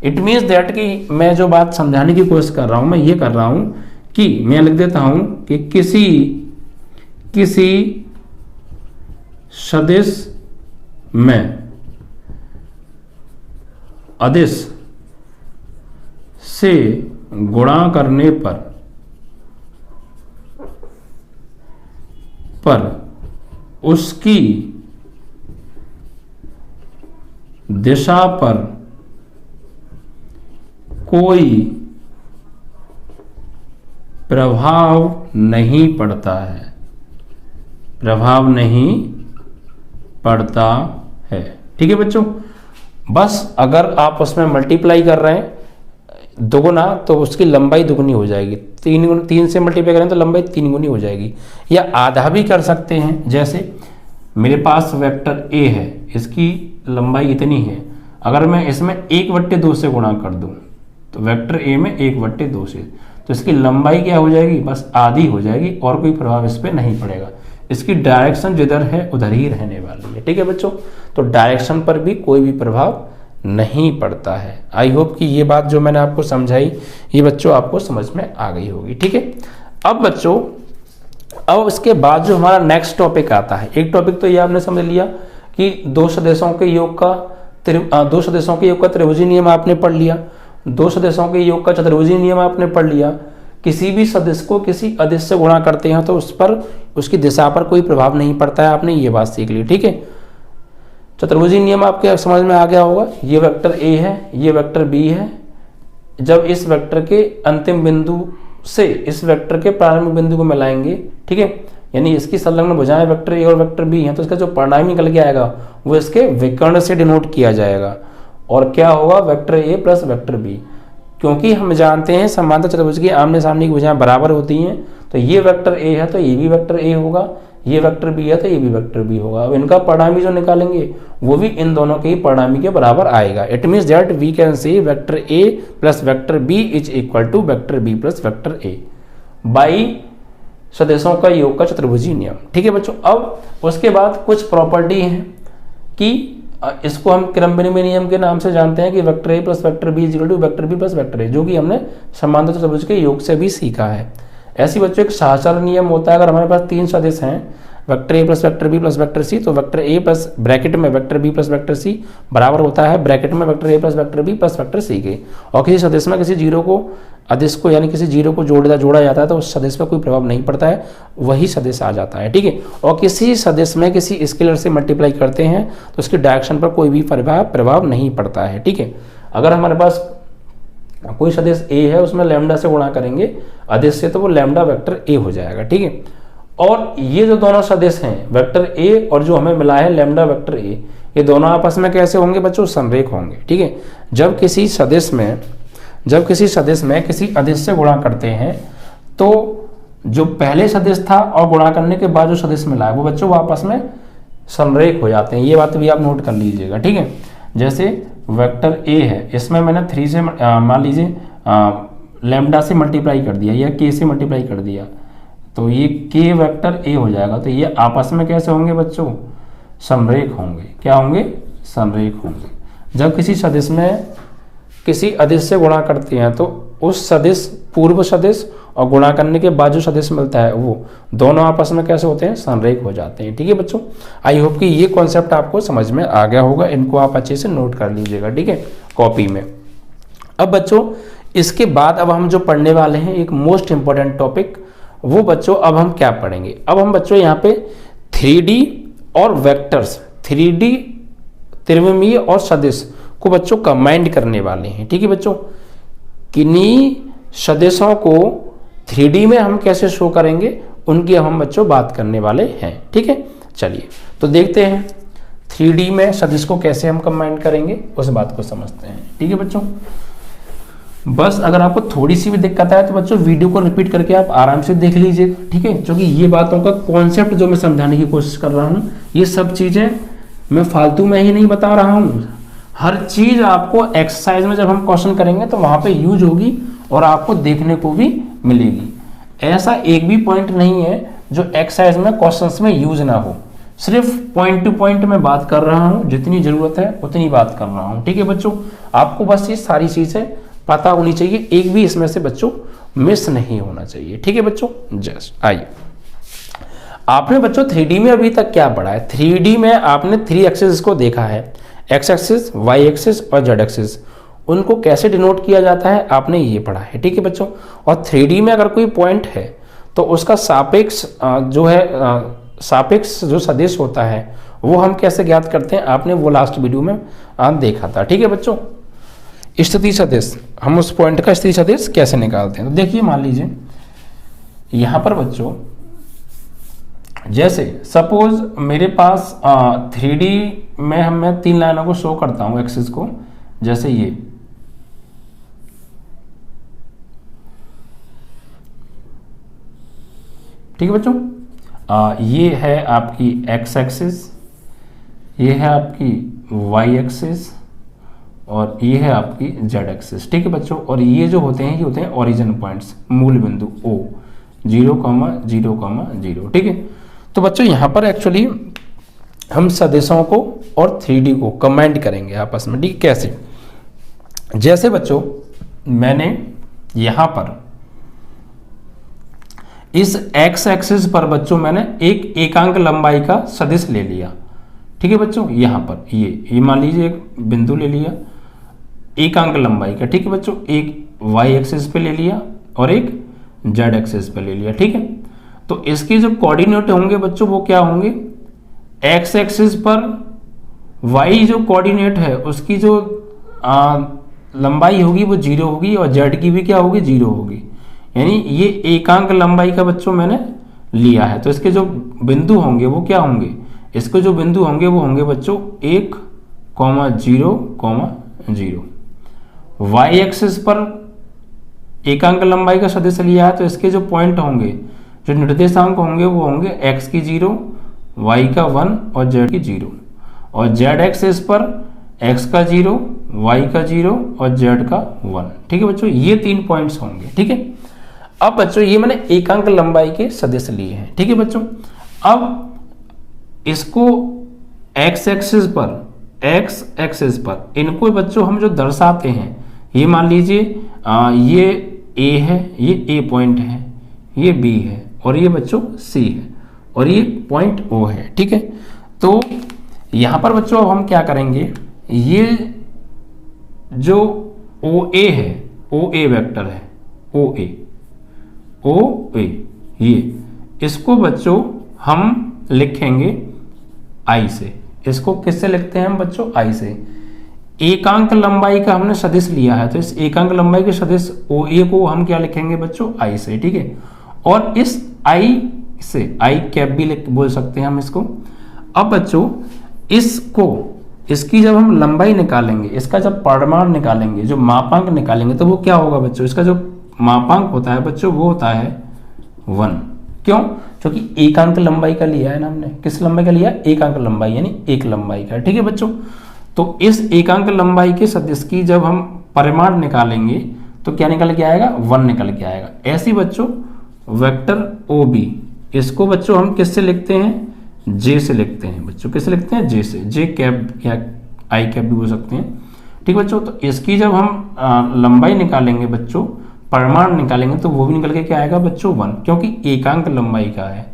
इट मीन्स दैट कि मैं जो बात समझाने की कोशिश कर रहा हूं, मैं ये कर रहा हूं कि मैं लिख देता हूं कि किसी सदिश में अदिश से गुणा करने पर पर उसकी दिशा पर कोई प्रभाव नहीं पड़ता है, प्रभाव नहीं पड़ता है। ठीक है बच्चों, बस अगर आप उसमें मल्टीप्लाई कर रहे हैं दुगुना तो उसकी लंबाई दुगुनी हो जाएगी, 3 से मल्टीप्लाई करें तो लंबाई 3 गुनी हो जाएगी। या आधा भी कर सकते हैं, जैसे मेरे पास वेक्टर ए है, इसकी लंबाई इतनी है, अगर मैं इसमें 1/2 से गुणा कर दूं तो वेक्टर ए में 1/2 से, तो इसकी लंबाई क्या हो जाएगी, बस आधी हो जाएगी और कोई प्रभाव इस पर नहीं पड़ेगा। इसकी डायरेक्शन जिधर है उधर ही रहने वाली है। ठीक है बच्चों, तो डायरेक्शन पर भी कोई भी प्रभाव नहीं पड़ता है। आई होप कि ये बात जो मैंने आपको समझाई ये बच्चों आपको समझ में आ गई होगी। ठीक है, अब बच्चों अब इसके बाद जो हमारा नेक्स्ट टॉपिक आता है, एक टॉपिक तो ये आपने समझ लिया कि दो सदिशों के योग का त्रिभुजीय नियम आपने पढ़ लिया, दो सदिशों के योग का चतुर्भुजीय नियम आपने पढ़ लिया। किसी भी सदिश को किसी अदिश से गुणा करते हैं तो उस पर उसकी दिशा पर कोई प्रभाव नहीं पड़ता है, आपने ये बात सीख ली। ठीक है, चतुर्भुजीय नियम आपके समझ में आ गया होगा। ये वेक्टर ए है, ये वेक्टर बी है, जब इस वेक्टर के अंतिम बिंदु से इस वेक्टर के प्रारंभिक बिंदु को मिलाएंगे, ठीक है, यानी इसकी संलग्न भुजाएं वेक्टर ए और वेक्टर बी हैं, तो इसका जो परिणाम निकल के आएगा वो इसके विकर्ण से डिनोट किया जाएगा। और क्या होगा, वेक्टर ए प्लस वेक्टर बी। क्योंकि हम जानते हैं समांतर चतुर्भुज की आमने सामने की भुजाएं बराबर होती हैं, तो ये वेक्टर ए है तो ये भी वेक्टर ए होगा, ये वेक्टर बी है तो ये भी वेक्टर बी होगा। अब इनका परिणामी जो निकालेंगे वो भी इन दोनों के ही परिणामी के बराबर आएगा। It means that we can say vector A plus vector B is equal to vector B plus vector a by सदिशों का योग का चतुर्भुजीय नियम। ठीक है बच्चों, अब उसके बाद कुछ प्रॉपर्टी है कि इसको हम क्रम विनिमय नियम के नाम से जानते हैं कि vector A plus vector B is equal to vector B plus vector A, जो कि हमने समांतर चतुर्भुज के योग से भी सीखा है। ऐसी बच्चों एक सहचर नियम होता है, अगर हमारे पास 3 सदिश हैं वेक्टर ए plus vector B plus vector C, तो वेक्टर ए प्लस ब्रैकेट में vector B plus vector C बराबर होता है ब्रैकेट में वेक्टर ए plus vector B plus vector C के। और किसी सदिश में किसी जीरो को अदिश को यानी किसी जीरो को जोड़ा जाता है तो उस सदिश पर कोई प्रभाव नहीं पड़ता है, वही सदिश आ जाता है। ठीक है, और किसी सदिश में किसी स्केलर से मल्टीप्लाई करते हैं तो उसकी डायरेक्शन पर कोई भी प्रभाव नहीं पड़ता है। ठीक है, अगर हमारे पास कोई सदिश ए है उसमें लैम्डा से गुणा करेंगे अदिश से तो वो लैम्डा वेक्टर ए हो जाएगा। ठीक है, और ये जो दोनों सदिश हैं वेक्टर ए और जो हमें मिला है लैम्डा वेक्टर ए, ये दोनों आपस में कैसे होंगे बच्चों, संरेख होंगे। ठीक है, जब किसी सदिश में किसी अदिश से गुणा करते हैं तो जो पहले सदिश था और गुणा करने के बाद जो सदिश मिला है वो बच्चों आपस में संरेख हो जाते हैं। ये बात भी आप नोट कर लीजिएगा। ठीक है, जैसे वेक्टर ए है, इसमें मैंने 3 से मान लीजिए लैम्डा से मल्टीप्लाई कर दिया या के से मल्टीप्लाई कर दिया, तो ये के वेक्टर ए हो जाएगा। तो ये आपस में कैसे होंगे बच्चों, समरेख होंगे। क्या होंगे, समरेख होंगे। जब किसी सदिश में किसी अदिश से गुणा करते हैं तो उस सदिश पूर्व सदिश और गुणा करने के बाद जो सदिश मिलता है वो दोनों आपस में कैसे होते हैं, संरेख हो जाते हैं। ठीक है बच्चों, आई होप कि ये कॉन्सेप्ट आपको समझ में आ गया होगा, इनको आप अच्छे से नोट कर लीजिएगा। ठीक है, कॉपी में। अब बच्चों इसके बाद अब हम जो पढ़ने वाले हैं एक मोस्ट इंपॉर्टेंट टॉपिक, वो बच्चों अब हम क्या पढ़ेंगे, अब हम बच्चों यहाँ पे 3D और वेक्टर्स, 3D त्रिविमीय और सदिश को बच्चों कंबाइंड करने वाले हैं। ठीक है बच्चों, किन्हीं सदिशों को 3D में हम कैसे शो करेंगे उनकी हम बच्चों बात करने वाले हैं। ठीक है, चलिए तो देखते हैं 3D में सदिश को कैसे हम कंबाइंड करेंगे, उस बात को समझते हैं। ठीक है बच्चों, बस अगर आपको थोड़ी सी भी दिक्कत आए तो बच्चों वीडियो को रिपीट करके आप आराम से देख लीजिएगा। ठीक है, क्योंकि ये बातों का कॉन्सेप्ट जो मैं समझाने की कोशिश कर रहा हूँ ये सब चीजें मैं फालतू में ही नहीं बता रहा हूँ, हर चीज आपको एक्सरसाइज में जब हम क्वेश्चन करेंगे तो वहां पे यूज होगी और आपको देखने को भी मिलेगी। ऐसा एक भी पॉइंट नहीं है जो एक्सरसाइज में क्वेश्चंस में यूज ना हो, सिर्फ पॉइंट टू पॉइंट में बात कर रहा हूँ, जितनी जरूरत है उतनी बात कर रहा हूँ। ठीक है बच्चों, आपको बस ये सारी चीजें पता होनी चाहिए, एक भी इसमें से बच्चों मिस नहीं होना चाहिए। ठीक है बच्चों, जस्ट आइए आपने बच्चों 3D में अभी तक क्या पढ़ा है, 3D में आपने 3 एक्सिस को देखा है, एक्स एक्सिस, वाई एक्सिस और जेड एक्सिस, उनको कैसे डिनोट किया जाता है आपने ये पढ़ा है। ठीक है बच्चों, और 3D में अगर कोई पॉइंट है तो उसका सापेक्ष जो है सापेक्ष जो सदिश होता है वो हम कैसे ज्ञात करते हैं, आपने वो लास्ट वीडियो में देखा था। ठीक है बच्चों, स्थिति सदिश, हम उस पॉइंट का स्थिति सदिश कैसे निकालते हैं। तो देखिए मान लीजिए यहां पर बच्चों, जैसे सपोज मेरे पास 3D में मैं 3 लाइनों को शो करता हूं एक्सिस को, जैसे ये ठीक है बच्चों, ये है आपकी x एक्सिस, ये है आपकी y एक्सिस और ये है आपकी z एक्सिस। ठीक है बच्चों, और ये जो होते हैं ये होते हैं ओरिजिन पॉइंट्स, मूल बिंदु O 0, 0, 0। ठीक है, तो बच्चों यहाँ पर एक्चुअली हम सदिशों को और 3D को कंबाइन करेंगे आपस में। ठीक, कैसे, जैसे बच्चों मैंने यहाँ पर इस x एक्सिस पर बच्चों मैंने एक एकांक लंबाई का सदिश ले लिया। ठीक है बच्चों, यहाँ पर ये मान लीजिए एक बिंदु ले लिया एकांक लंबाई का। ठीक है बच्चों, एक y एक्सिस पे ले लिया और एक z एक्सिस पे ले लिया। ठीक है, तो इसके जो कोऑर्डिनेट होंगे बच्चों वो क्या होंगे, x एक्सिस पर y जो कोऑर्डिनेट है उसकी जो लंबाई होगी वो 0 होगी और z की भी क्या होगी, 0 होगी। यानी ये एकांक लंबाई का बच्चों मैंने लिया है, तो इसके जो बिंदु होंगे वो क्या होंगे, इसके जो बिंदु होंगे वो होंगे बच्चों 1, 0, 0। y एक्सिस पर एकांक लंबाई का सदिश लिया है, तो इसके जो पॉइंट होंगे, जो निर्देशांक होंगे वो होंगे x की 0, y का 1 और z की 0। और z एक्सिस पर x का 0, y का 0 और z का 1। ठीक है बच्चों, ये 3 पॉइंट्स होंगे। ठीक है, अब बच्चों ये मैंने एकांक लंबाई के सदिश लिए हैं। ठीक है बच्चों, अब इसको x एक्सिस पर इनको बच्चों हम जो दर्शाते हैं, ये मान लीजिए ये A है, ये A पॉइंट है, ये B है और ये बच्चों C है और ये पॉइंट O है। ठीक है, तो यहां पर बच्चों अब हम क्या करेंगे, ये जो OA है, OA वेक्टर है, OA ये इसको बच्चों हम लिखेंगे I से। इसको किससे लिखते हैं हम बच्चों, I से। एकांक लंबाई का हमने सदिश लिया है, तो इस एकांक लंबाई के सदिश OA को हम क्या लिखेंगे बच्चों, I से। ठीक है, और इस I से I कैप भी बोल सकते हैं हम इसको। अब बच्चों इसकी जब हम लंबाई निकालेंगे, इसका जब परिमाण निकालेंगे, जो मापांक निकालेंगे, तो वो क्या होगा बच्चों, इसका जो मापांक होता है बच्चों वो होता है 1। क्यों, क्योंकि एकांक लंबाई का लिया है ना हमने, किस लंबाई का लिया, एकांक लंबाई यानी एक लंबाई का। ठीक है बच्चों, तो इस एकांक लंबाई के सदिश की जब हम परिमाण निकालेंगे तो क्या निकल के आएगा, 1 निकल के आएगा। ऐसी बच्चों वेक्टर OB, इसको बच्चों हम किससे लिखते हैं, J से लिखते हैं बच्चों। किससे लिखते हैं, J से, J कैप या I कैप भी बोल सकते हैं। ठीक बच्चों, तो इसकी जब हम लंबाई निकालेंगे बच्चों, परिमाण निकालेंगे, तो वो भी निकल के क्या आएगा बच्चों, 1, क्योंकि एकांक लंबाई का है,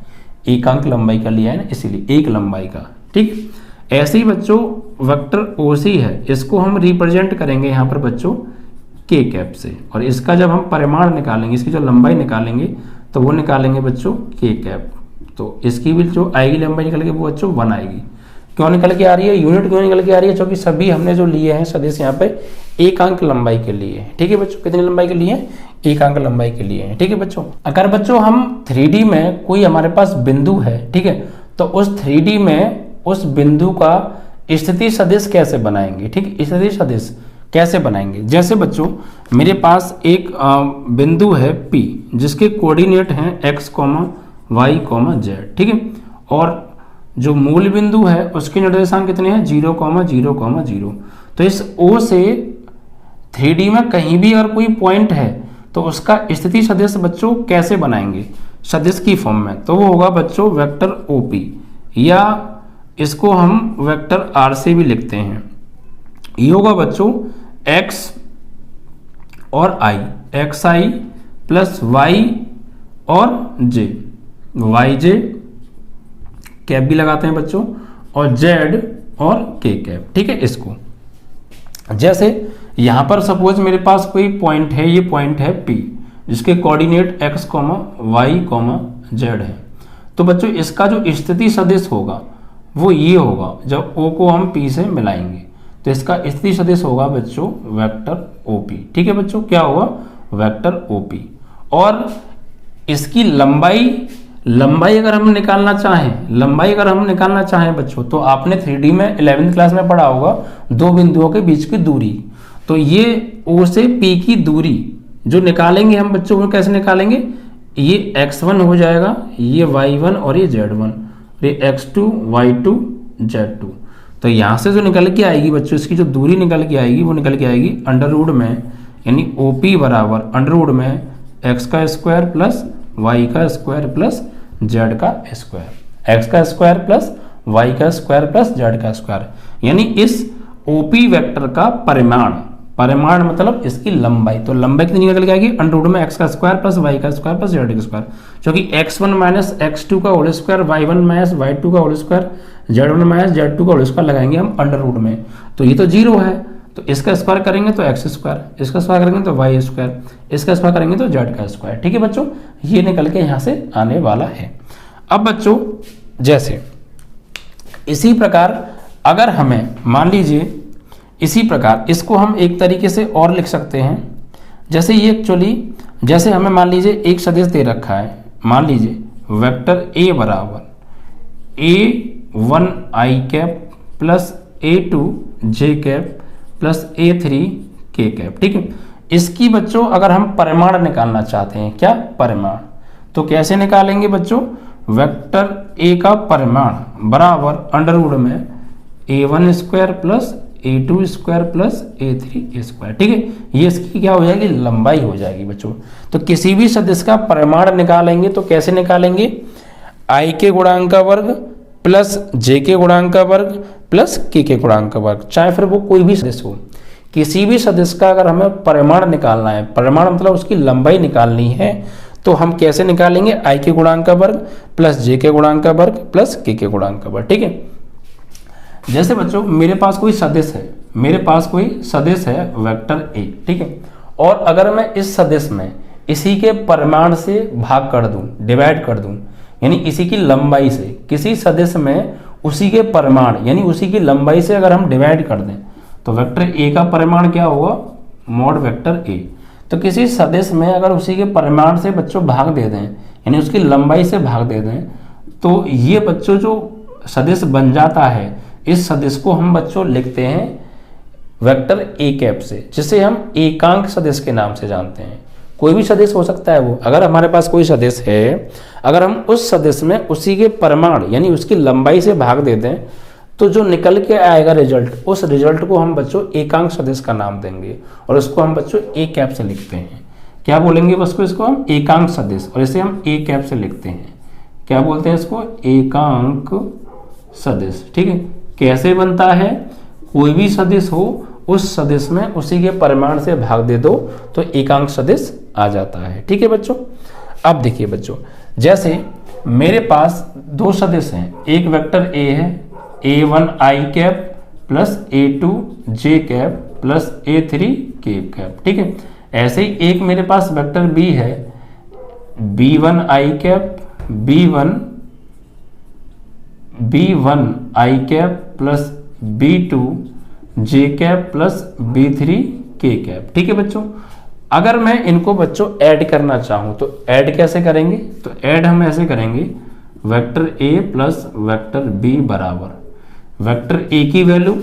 एकांक लंबाई का लिया है ना, इसीलिए एक लंबाई का। ठीक, ऐसे ही बच्चों वेक्टर OC है, इसको हम रिप्रेजेंट करेंगे यहाँ पर बच्चों K कैप से, और इसका जब हम परिमाण निकालेंगे, इसकी जो लंबाई निकालेंगे, तो वो निकालेंगे बच्चों K कैप। तो इसकी भी जो आएगी लंबाई निकल के वो बच्चों 1 आएगी। क्यों निकल के आ रही है, यूनिट क्यों निकल के आ रही है, क्योंकि सभी हमने जो लिए हैं सदिश यहाँ पे एकांक लंबाई के लिए है। ठीक है बच्चों, कितनी लंबाई के लिए, एकांक लंबाई के लिए है। ठीक है बच्चों, अगर बच्चों हम 3D में कोई हमारे पास बिंदु है, ठीक है, तो उस 3D में उस बिंदु का स्थिति सदिश कैसे बनाएंगे। ठीक, स्थिति सदिश कैसे बनाएंगे, जैसे बच्चों मेरे पास एक बिंदु है P जिसके कोऑर्डिनेट हैं x, y, z। ठीक है, और जो मूल बिंदु है उसके निर्देशांक कितने हैं, 0, 0, 0। तो इस O से 3D में कहीं भी अगर कोई पॉइंट है तो उसका स्थिति सदिश बच्चों कैसे बनाएंगे, सदिश की फॉर्म में, तो वो होगा बच्चों वेक्टर OP, या इसको हम वेक्टर R से भी लिखते हैं। ये होगा बच्चों x और I, xi प्लस y और j, yj कैप भी लगाते हैं बच्चों, और z और k कैप। ठीक है, इसको जैसे यहां पर सपोज मेरे पास कोई पॉइंट है, ये पॉइंट है P जिसके कोऑर्डिनेट x, y, z है, तो बच्चों इसका जो स्थिति सदिश होगा वो ये होगा, जब O को हम P से मिलाएंगे तो इसका स्थिति सदिश होगा बच्चों वेक्टर OP। ठीक है बच्चों, क्या होगा? Vector OP। और इसकी लंबाई अगर हम निकालना चाहें बच्चों, तो आपने 3D में 11वीं क्लास में पढ़ा होगा दो बिंदुओं के बीच की दूरी। तो ये O से P की दूरी जो निकालेंगे हम बच्चों, वो कैसे निकालेंगे? ये x1 हो जाएगा, ये y1 और ये z1, ये x2 y2 z2। तो यहाँ से जो निकल के आएगी बच्चों, इसकी जो दूरी निकल के आएगी वो निकल के आएगी अंडर रूट में, यानी OP बराबर अंडर रूट में x का स्क्वायर प्लस y का स्क्वायर प्लस z का स्क्वायर, x का स्क्वायर प्लस y का स्क्वायर प्लस z का स्क्वायर। यानी इस OP वेक्टर का परिमाण मतलब इसकी लंबाई। तो लंबाई कितनी निकल के आएगी? अंडर रूट में x का स्क्वायर प्लस y का स्क्वायर प्लस z का स्क्वायर, जो कि x1 माइनस x2 का whole square, y1 minus y2 का whole square, z1 minus z2 का होल स्क्वायर लगाएंगे हम अंडर रूट में। तो ये तो 0 है, तो इसका स्क्वायर करेंगे तो x स्क्वायर, इसका स्क्वायर करेंगे तो y स्क्वायर, इसका स्क्वायर करेंगे तो z का स्क्वायर। ठीक है बच्चों, ये निकल के यहाँ से आने वाला है। अब बच्चों जैसे इसी प्रकार अगर हमें मान लीजिए, इसी प्रकार इसको हम एक तरीके से और लिख सकते हैं। जैसे ये एक्चुअली, जैसे हमें मान लीजिए एक सदिश दे रखा है, मान लीजिए वेक्टर A बराबर A1 i cap plus A2 j cap plus A3 k cap. ठीक है, इसकी बच्चों अगर हम परिमाण निकालना चाहते हैं, क्या परिमाण, तो कैसे निकालेंगे बच्चों? वेक्टर A का परिमाण बराबर अंडर रूट में A1 square plus A2 square plus A3 square. ठीक है, ये इसकी क्या हो जाएगी? लंबाई हो जाएगी बच्चों। तो किसी भी सदिश का परिमाण निकालेंगे तो कैसे निकालेंगे? I के गुणांक का वर्ग प्लस j के गुणांक का वर्ग प्लस k के गुणांक का वर्ग, चाहे फिर वो कोई भी सदिश हो। किसी भी सदिश का अगर हमें परिमाण निकालना है, परिमाण मतलब उसकी लंबाई निकालनी है, तो हम कैसे निकालेंगे? I के गुणांक का वर्ग प्लस j के गुणांक का वर्ग प्लस k के गुणांक का वर्ग। ठीक है, जैसे बच्चों मेरे पास कोई सदिश है, वेक्टर A। ठीक है, और अगर मैं इस सदिश में इसी के परिमाण से भाग कर दूं, डिवाइड कर दूं, यानी इसी की लंबाई से, किसी सदिश में उसी के परिमाण यानी उसी की लंबाई से अगर हम डिवाइड कर दें तो वेक्टर A का परिमाण क्या होगा? Mod vector A। तो किसी सदिश में अगर उसी के परिमाण से बच्चों भाग दे दें, यानी उसकी लंबाई से भाग दे दें, तो ये बच्चों जो सदिश बन जाता है, इस सदिश को हम बच्चों लिखते हैं वेक्टर A कैप से, जिसे हम एकांक सदिश के नाम से जानते हैं। कोई भी सदिश हो सकता है वो, अगर हमारे पास कोई सदिश है, अगर हम उस सदिश में उसी के परिमाण यानी उसकी लंबाई से भाग दे दें, तो जो निकल के आएगा रिजल्ट, उस रिजल्ट को हम बच्चों एकांक सदिश का नाम देंगे और उसको हम बच्चों A कैप से लिखते हैं। क्या बोलेंगे बच्चों? इसको हम एकांक सदिश, और इसे हम A कैप से लिखते हैं। क्या बोलते हैं इसको? एकांक सदिश। ठीक है, कैसे बनता है? कोई भी सदिश हो, उस सदिश में उसी के परिमाण से भाग दे दो तो एकांक सदिश आ जाता है। ठीक है बच्चों, अब देखिए बच्चों, जैसे मेरे पास दो सदिश हैं, एक वेक्टर A है A1 i cap plus A2 j cap plus A3 k cap. ठीक है, ऐसे ही एक मेरे पास वेक्टर B है B1 i cap B1 i cap plus B2 j cap plus B3 k cap. ठीक है बच्चों, अगर मैं इनको बच्चों ऐड करना चाहूं तो ऐड कैसे करेंगे? तो ऐड हम ऐसे करेंगे, vector A plus vector B बराबर वेक्टर A की value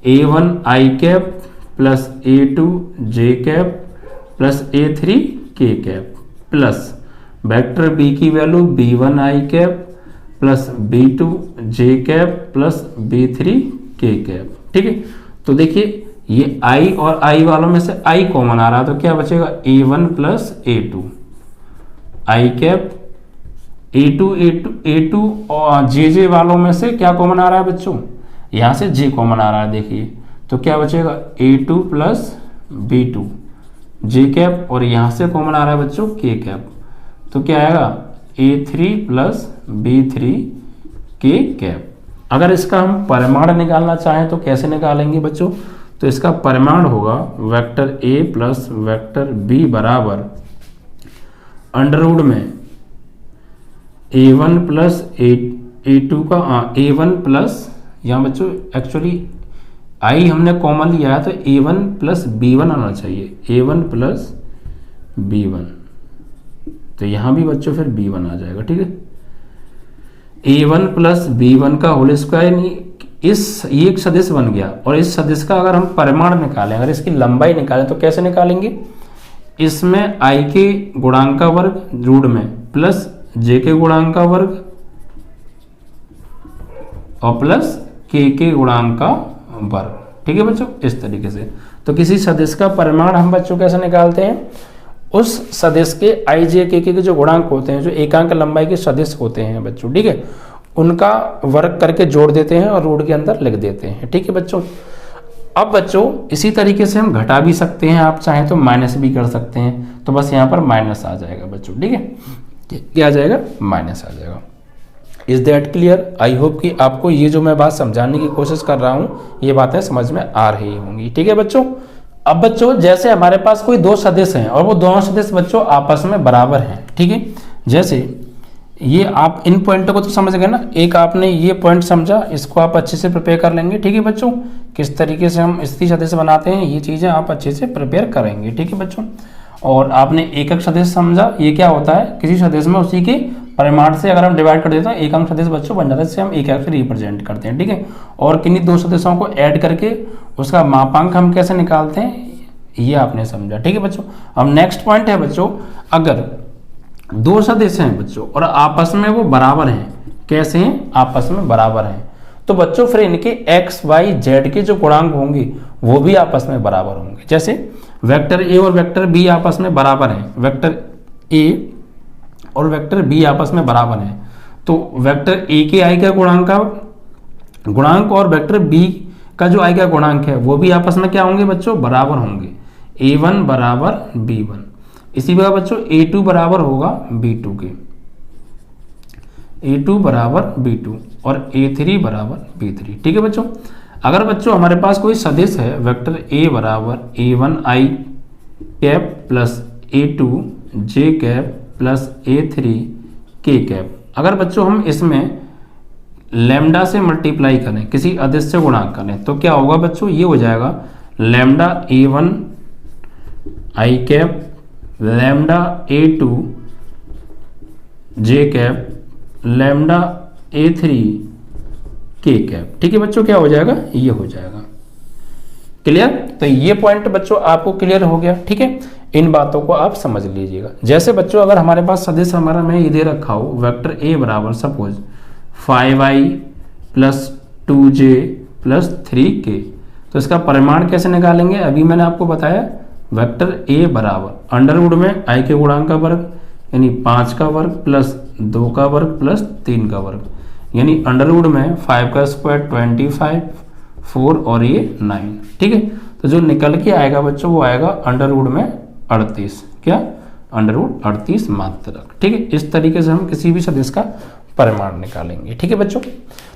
A1 i cap plus A2 j cap plus A3 k cap plus vector B की value B1 i cap plus B2 j cap plus B3 k cap. ठीक है, तो देखिए ये i और i वालों में से i कॉमन आ रहा है, तो क्या बचेगा? A1 plus A2 i cap A2 और JJ वालों में से क्या कॉमन आ रहा है बच्चों? यहाँ से J कॉमन आ रहा है, देखिए, तो क्या बचेगा? A2 plus B2 J cap, और यहाँ से कॉमन आ रहा है बच्चों K कैप, तो क्या आएगा? A3 plus B3 K cap. अगर इसका हम परिमाण निकालना चाहें तो कैसे निकालेंगे बच्चों? तो इसका परिमाण होगा vector A plus vector B बराबर अंडर रूट में A1 प्लस A2 का A1 प्लस, यहाँ बच्चों एक्चुअली आई हमने कॉमन लिया है तो A1 प्लस B1 आना चाहिए, A1 प्लस B1, तो यहाँ भी बच्चों फिर B1 आ जाएगा। ठीक है, A1 प्लस B1 का होल स्क्वायर, नहीं ये एक सदिश बन गया, और इस सदिश का अगर हम परिमाण निकालें, अगर इसकी लंबाई निकालें तो कैसे निकालेंगे, इसमें I के गुणांक का वर्ग रूट में प्लस J के गुणांक का वर्ग और प्लस K के गुणांक का वर्ग। ठीक है बच्चों, इस तरीके से। तो किसी सदिश का परिमाण हम बच्चों कैसे निकालते हैं, उस सदिश के I J K के जो गुणांक होते हैं, जो एकांक लंबाई के सदिश होते हैं बच्चों, ठीक है, उनका वर्ग करके जोड़ देते हैं और रूट के अंदर लिख देते हैं। ठीक है बच्चों, अब बच्चों इसी तरीके से हम घटा भी सकते हैं, आप चाहें तो माइनस भी कर सकते हैं, तो बस यहाँ पर माइनस आ जाएगा बच्चों। ठीक है, क्या आ जाएगा, माइनस आ जाएगा। Is that clear? I hope कि आपको ये जो मैं बात समझाने की कोशिश कर रहा हूँ ये बातें समझ में आ रही होंगी। ठीक है बच्चों, अब बच्चों जैसे हमारे पास कोई दो सदिश हैं और वो दोनों सदिश बच्चों आपस में बराबर हैं, ठीक है, जैसे ये आप इन पॉइंटों को तो समझ गए ना, एक आपने ये पॉइंट समझा, इसको आप अच्छे से प्रिपेयर कर लेंगे। ठीक है बच्चों, किस तरीके से हम स्थिति सदिश बनाते हैं ये चीज़ें आप अच्छे से प्रिपेयर करेंगे। ठीक है बच्चों, और आपने एकक सदिश समझा, ये क्या होता है, किसी सदिश में उसी के परिमाण से अगर हम डिवाइड कर देते हैं एक अंक सदिश बच्चों बन जाता है, जिससे हम एक से रिप्रेजेंट करते हैं। ठीक है, और किन्हीं दो सदिशों को ऐड करके उसका मापांक हम कैसे निकालते हैं ये आपने समझा। ठीक है बच्चों, अब नेक्स्ट पॉइंट है बच्चों, अगर दो सदिश हैं बच्चों और आपस में वो बराबर हैं, कैसे हैं, आपस में बराबर हैं, तो बच्चों फिर इनके x y z के जो गुणांक होंगे वो भी आपस में बराबर होंगे। जैसे वेक्टर a और वेक्टर b आपस में बराबर हैं, वेक्टर a और वेक्टर b आपस में बराबर हैं, तो वेक्टर a के i का गुणांक और वेक्टर b का जो i का गुणांक है वो भी आपस में क्या होंगे बच्चों, बराबर होंगे। a1 बराबर b1, इसी प्रकार बच्चों a2 बराबर होगा b2 के, a2 बराबर b2 और a3 बराबर b3। ठीक है बच्चों, अगर बच्चों हमारे पास कोई सदिश है वेक्टर a बराबर a1 i cap plus a2 j cap plus a3 k cap, अगर बच्चों हम इसमें लैम्डा से मल्टीप्लाई करें, किसी अदिश से गुणा करें, तो क्या होगा बच्चों, ये हो जाएगा lambda a1 i cap lambda a2 j cap lambda a3 k cap. ठीक है बच्चों, क्या हो जाएगा, ये हो जाएगा। क्लियर? तो ये पॉइंट बच्चों आपको क्लियर हो गया। ठीक है, इन बातों को आप समझ लीजिएगा। जैसे बच्चों अगर हमारे पास सदिश हमारा मैं ये दे रखा हो वेक्टर a बराबर suppose 5i plus 2j plus 3k, तो इसका परिमाण कैसे निकालेंगे, अभी मैंने आपको बताया वेक्टर a बराबर अंडर रूट में i के गुणांक का वर्ग यानी 5 का वर्ग प्लस 2 का वर्ग प्लस 3 का वर्ग, यानी अंडर रूट में 5 का स्क्वायर 25, 4 और ये 9। ठीक है, तो जो निकल के आएगा बच्चों वो आएगा अंडर रूट में 38, क्या, अंडर रूट 38 मात्रक। ठीक है, इस तरीके से हम किसी भी सदिश का परिमाण निकालेंगे। ठीक है बच्चों,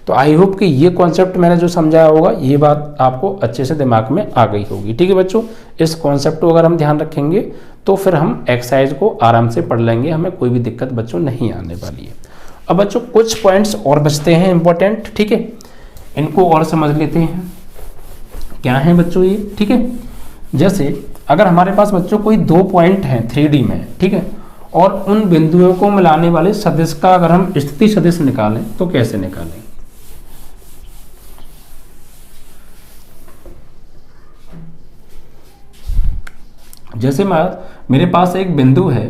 तो आई होप कि ये कॉन्सेप्ट मैंने जो समझाया होगा ये बात आपको अच्छे से दिमाग में आ गई होगी। ठीक है बच्चों, इस कॉन्सेप्ट को अगर हम ध्यान रखेंगे तो फिर हम एक्सरसाइज को आराम से पढ़ लेंगे, हमें कोई भी दिक्कत बच्चों नहीं आने वाली है। अब बच्चों कुछ पॉइंट्स और बचते हैं इंपॉर्टेंट, ठीक है, इनको और समझ लेते हैं क्या है बच्चों ये। ठीक है, जैसे अगर हमारे पास बच्चों कोई दो पॉइंट हैं 3D में, ठीक है, और उन बिंदुओं को मिलाने वाले सदिश का अगर हम स्थिति सदिश निकालें तो कैसे निकालें। जैसे मेरे पास एक बिंदु है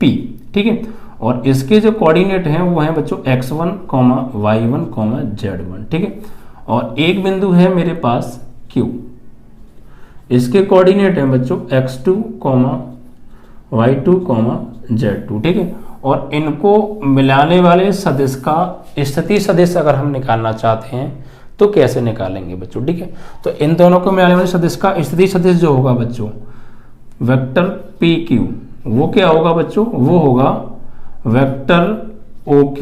P, ठीक है, और इसके जो कोऑर्डिनेट हैं वो हैं बच्चों x1, y1, z1। ठीक है, और एक बिंदु है मेरे पास Q, इसके कोऑर्डिनेट हैं बच्चों x2, y2, z2। ठीक है, और इनको मिलाने वाले सदिश का स्थिति सदिश अगर हम निकालना चाहते हैं तो कैसे निकालेंगे बच्चों। ठीक है, तो इन दोनों को मिलाने वाले सदिश का स्थिति सदिश जो होगा बच्चों वेक्टर PQ, वो क्या होगा बच्चों, वो होगा vector OQ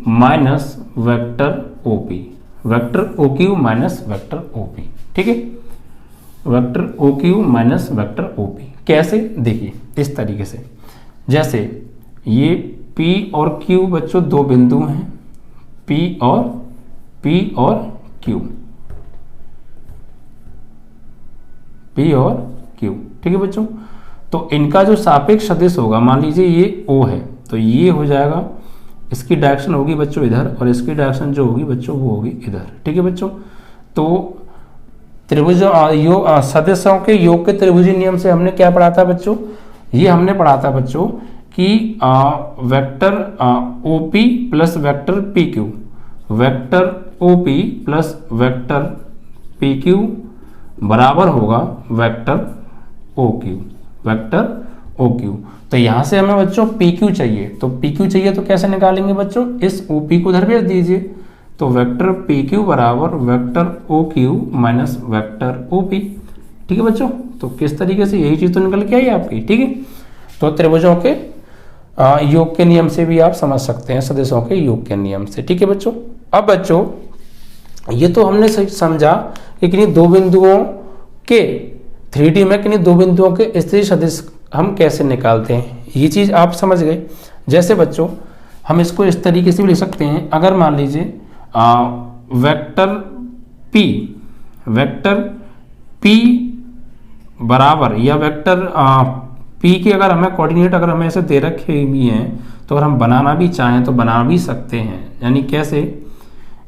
minus vector OP, vector OQ minus vector OP। ठीक है, vector OQ minus vector OP कैसे, देखिए इस तरीके से, जैसे ये P और Q बच्चों दो बिंदु हैं, P और Q, P और Q, ठीक है बच्चों। तो इनका जो सापेक्ष सदिश होगा, मान लीजिए ये O है, तो ये हो जाएगा, इसकी डायरेक्शन होगी बच्चों इधर, और इसकी डायरेक्शन जो होगी बच्चों वो होगी इधर, ठीक है बच्चों। तो त्रिभुज सदस्यों के योग के त्रिभुजी नियम से हमने क्या पढ़ा था बच्चों, ये हमने पढ़ा था बच्चों कि vector OP plus vector PQ, vector OP plus vector PQ बराबर होगा वेक्टर OQ, वेक्टर OQ। तो यहां से हमें बच्चों PQ चाहिए, तो PQ चाहिए तो कैसे निकालेंगे बच्चों, इस OP को उधर भेज दीजिए, तो वेक्टर PQ बराबर vector OQ minus vector OP, ठीक है बच्चों। तो किस तरीके से, यही चीज तो निकल के आई आपकी, ठीक है। तो त्रिभुजों के योग के नियम से भी आप समझ सकते हैं, सदिशों के योग के नियम से, ठीक है बच्चों। अब बच्चों ये तो हमने समझा कि किन्हीं दो बिंदुओं के 3D में किन्हीं दो बिंदुओं के स्थिति सदिश हम कैसे निकालते हैं, ये चीज आप समझ गए। जैसे बच्चों हम इसको इस तरीके से भी लिख सकते हैं, अगर मान लीजिए वेक्टर P बराबर, या वेक्टर P के अगर हमें कोऑर्डिनेट अगर हमें ऐसे दे रखे हुए हैं, तो अगर हम बनाना भी चाहें तो बना भी सकते हैं। यानी कैसे,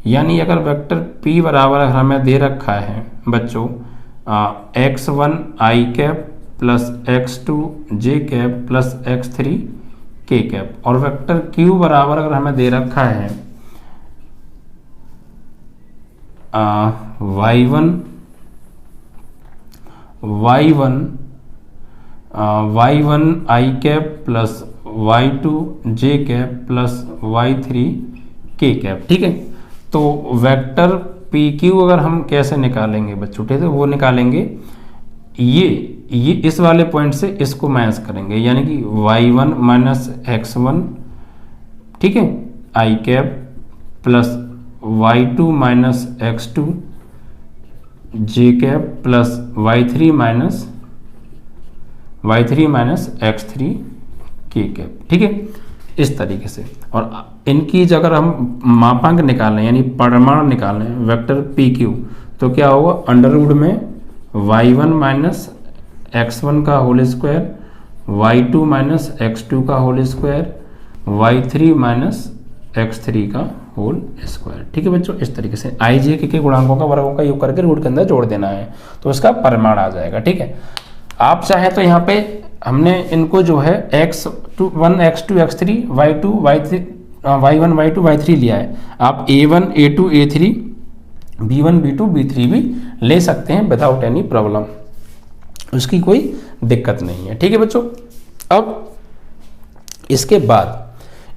यानी अगर वेक्टर P बराबर अगर हमें दे रखा है बच्चों x1 i cap plus x2 j cap plus x3 k cap, और वेक्टर Q बराबर अगर हमें दे रखा है y1 i cap plus y2 j cap plus y3 k cap, ठीक है। तो वेक्टर PQ अगर हम कैसे निकालेंगे बच्चों, ठीक है, वो निकालेंगे ये इस वाले पॉइंट से इसको माइनस करेंगे, यानी कि y1 माइनस x1, ठीक है, i cap plus y2 minus x2 j cap plus y3 minus x3 k cap, ठीक है, इस तरीके से। और इनकी अगर हम मापांक निकालें यानी परिमाण निकालें वेक्टर PQ, तो क्या होगा, अंडर रूट में y1 माइनस x1 का whole square, y2 minus x2 का whole square, y3 minus x3 का होल स्क्वायर, ठीक है बच्चों। इस तरीके से i j के गुणांकों का वर्गों का योग करके रूट के अंदर जोड़ देना है, तो इसका परिमाण आ जाएगा, ठीक है। आप चाहे तो यहाँ पे हमने इनको जो है x1 x2 x3 y2 y3 y1 y2 y3 लिया है, आप a1 a2 a3 b1 b2 b3 भी ले सकते हैं विदाउट एनी प्रॉब्लम, उसकी कोई दिक्कत नहीं है, ठीक है बच्चों। अब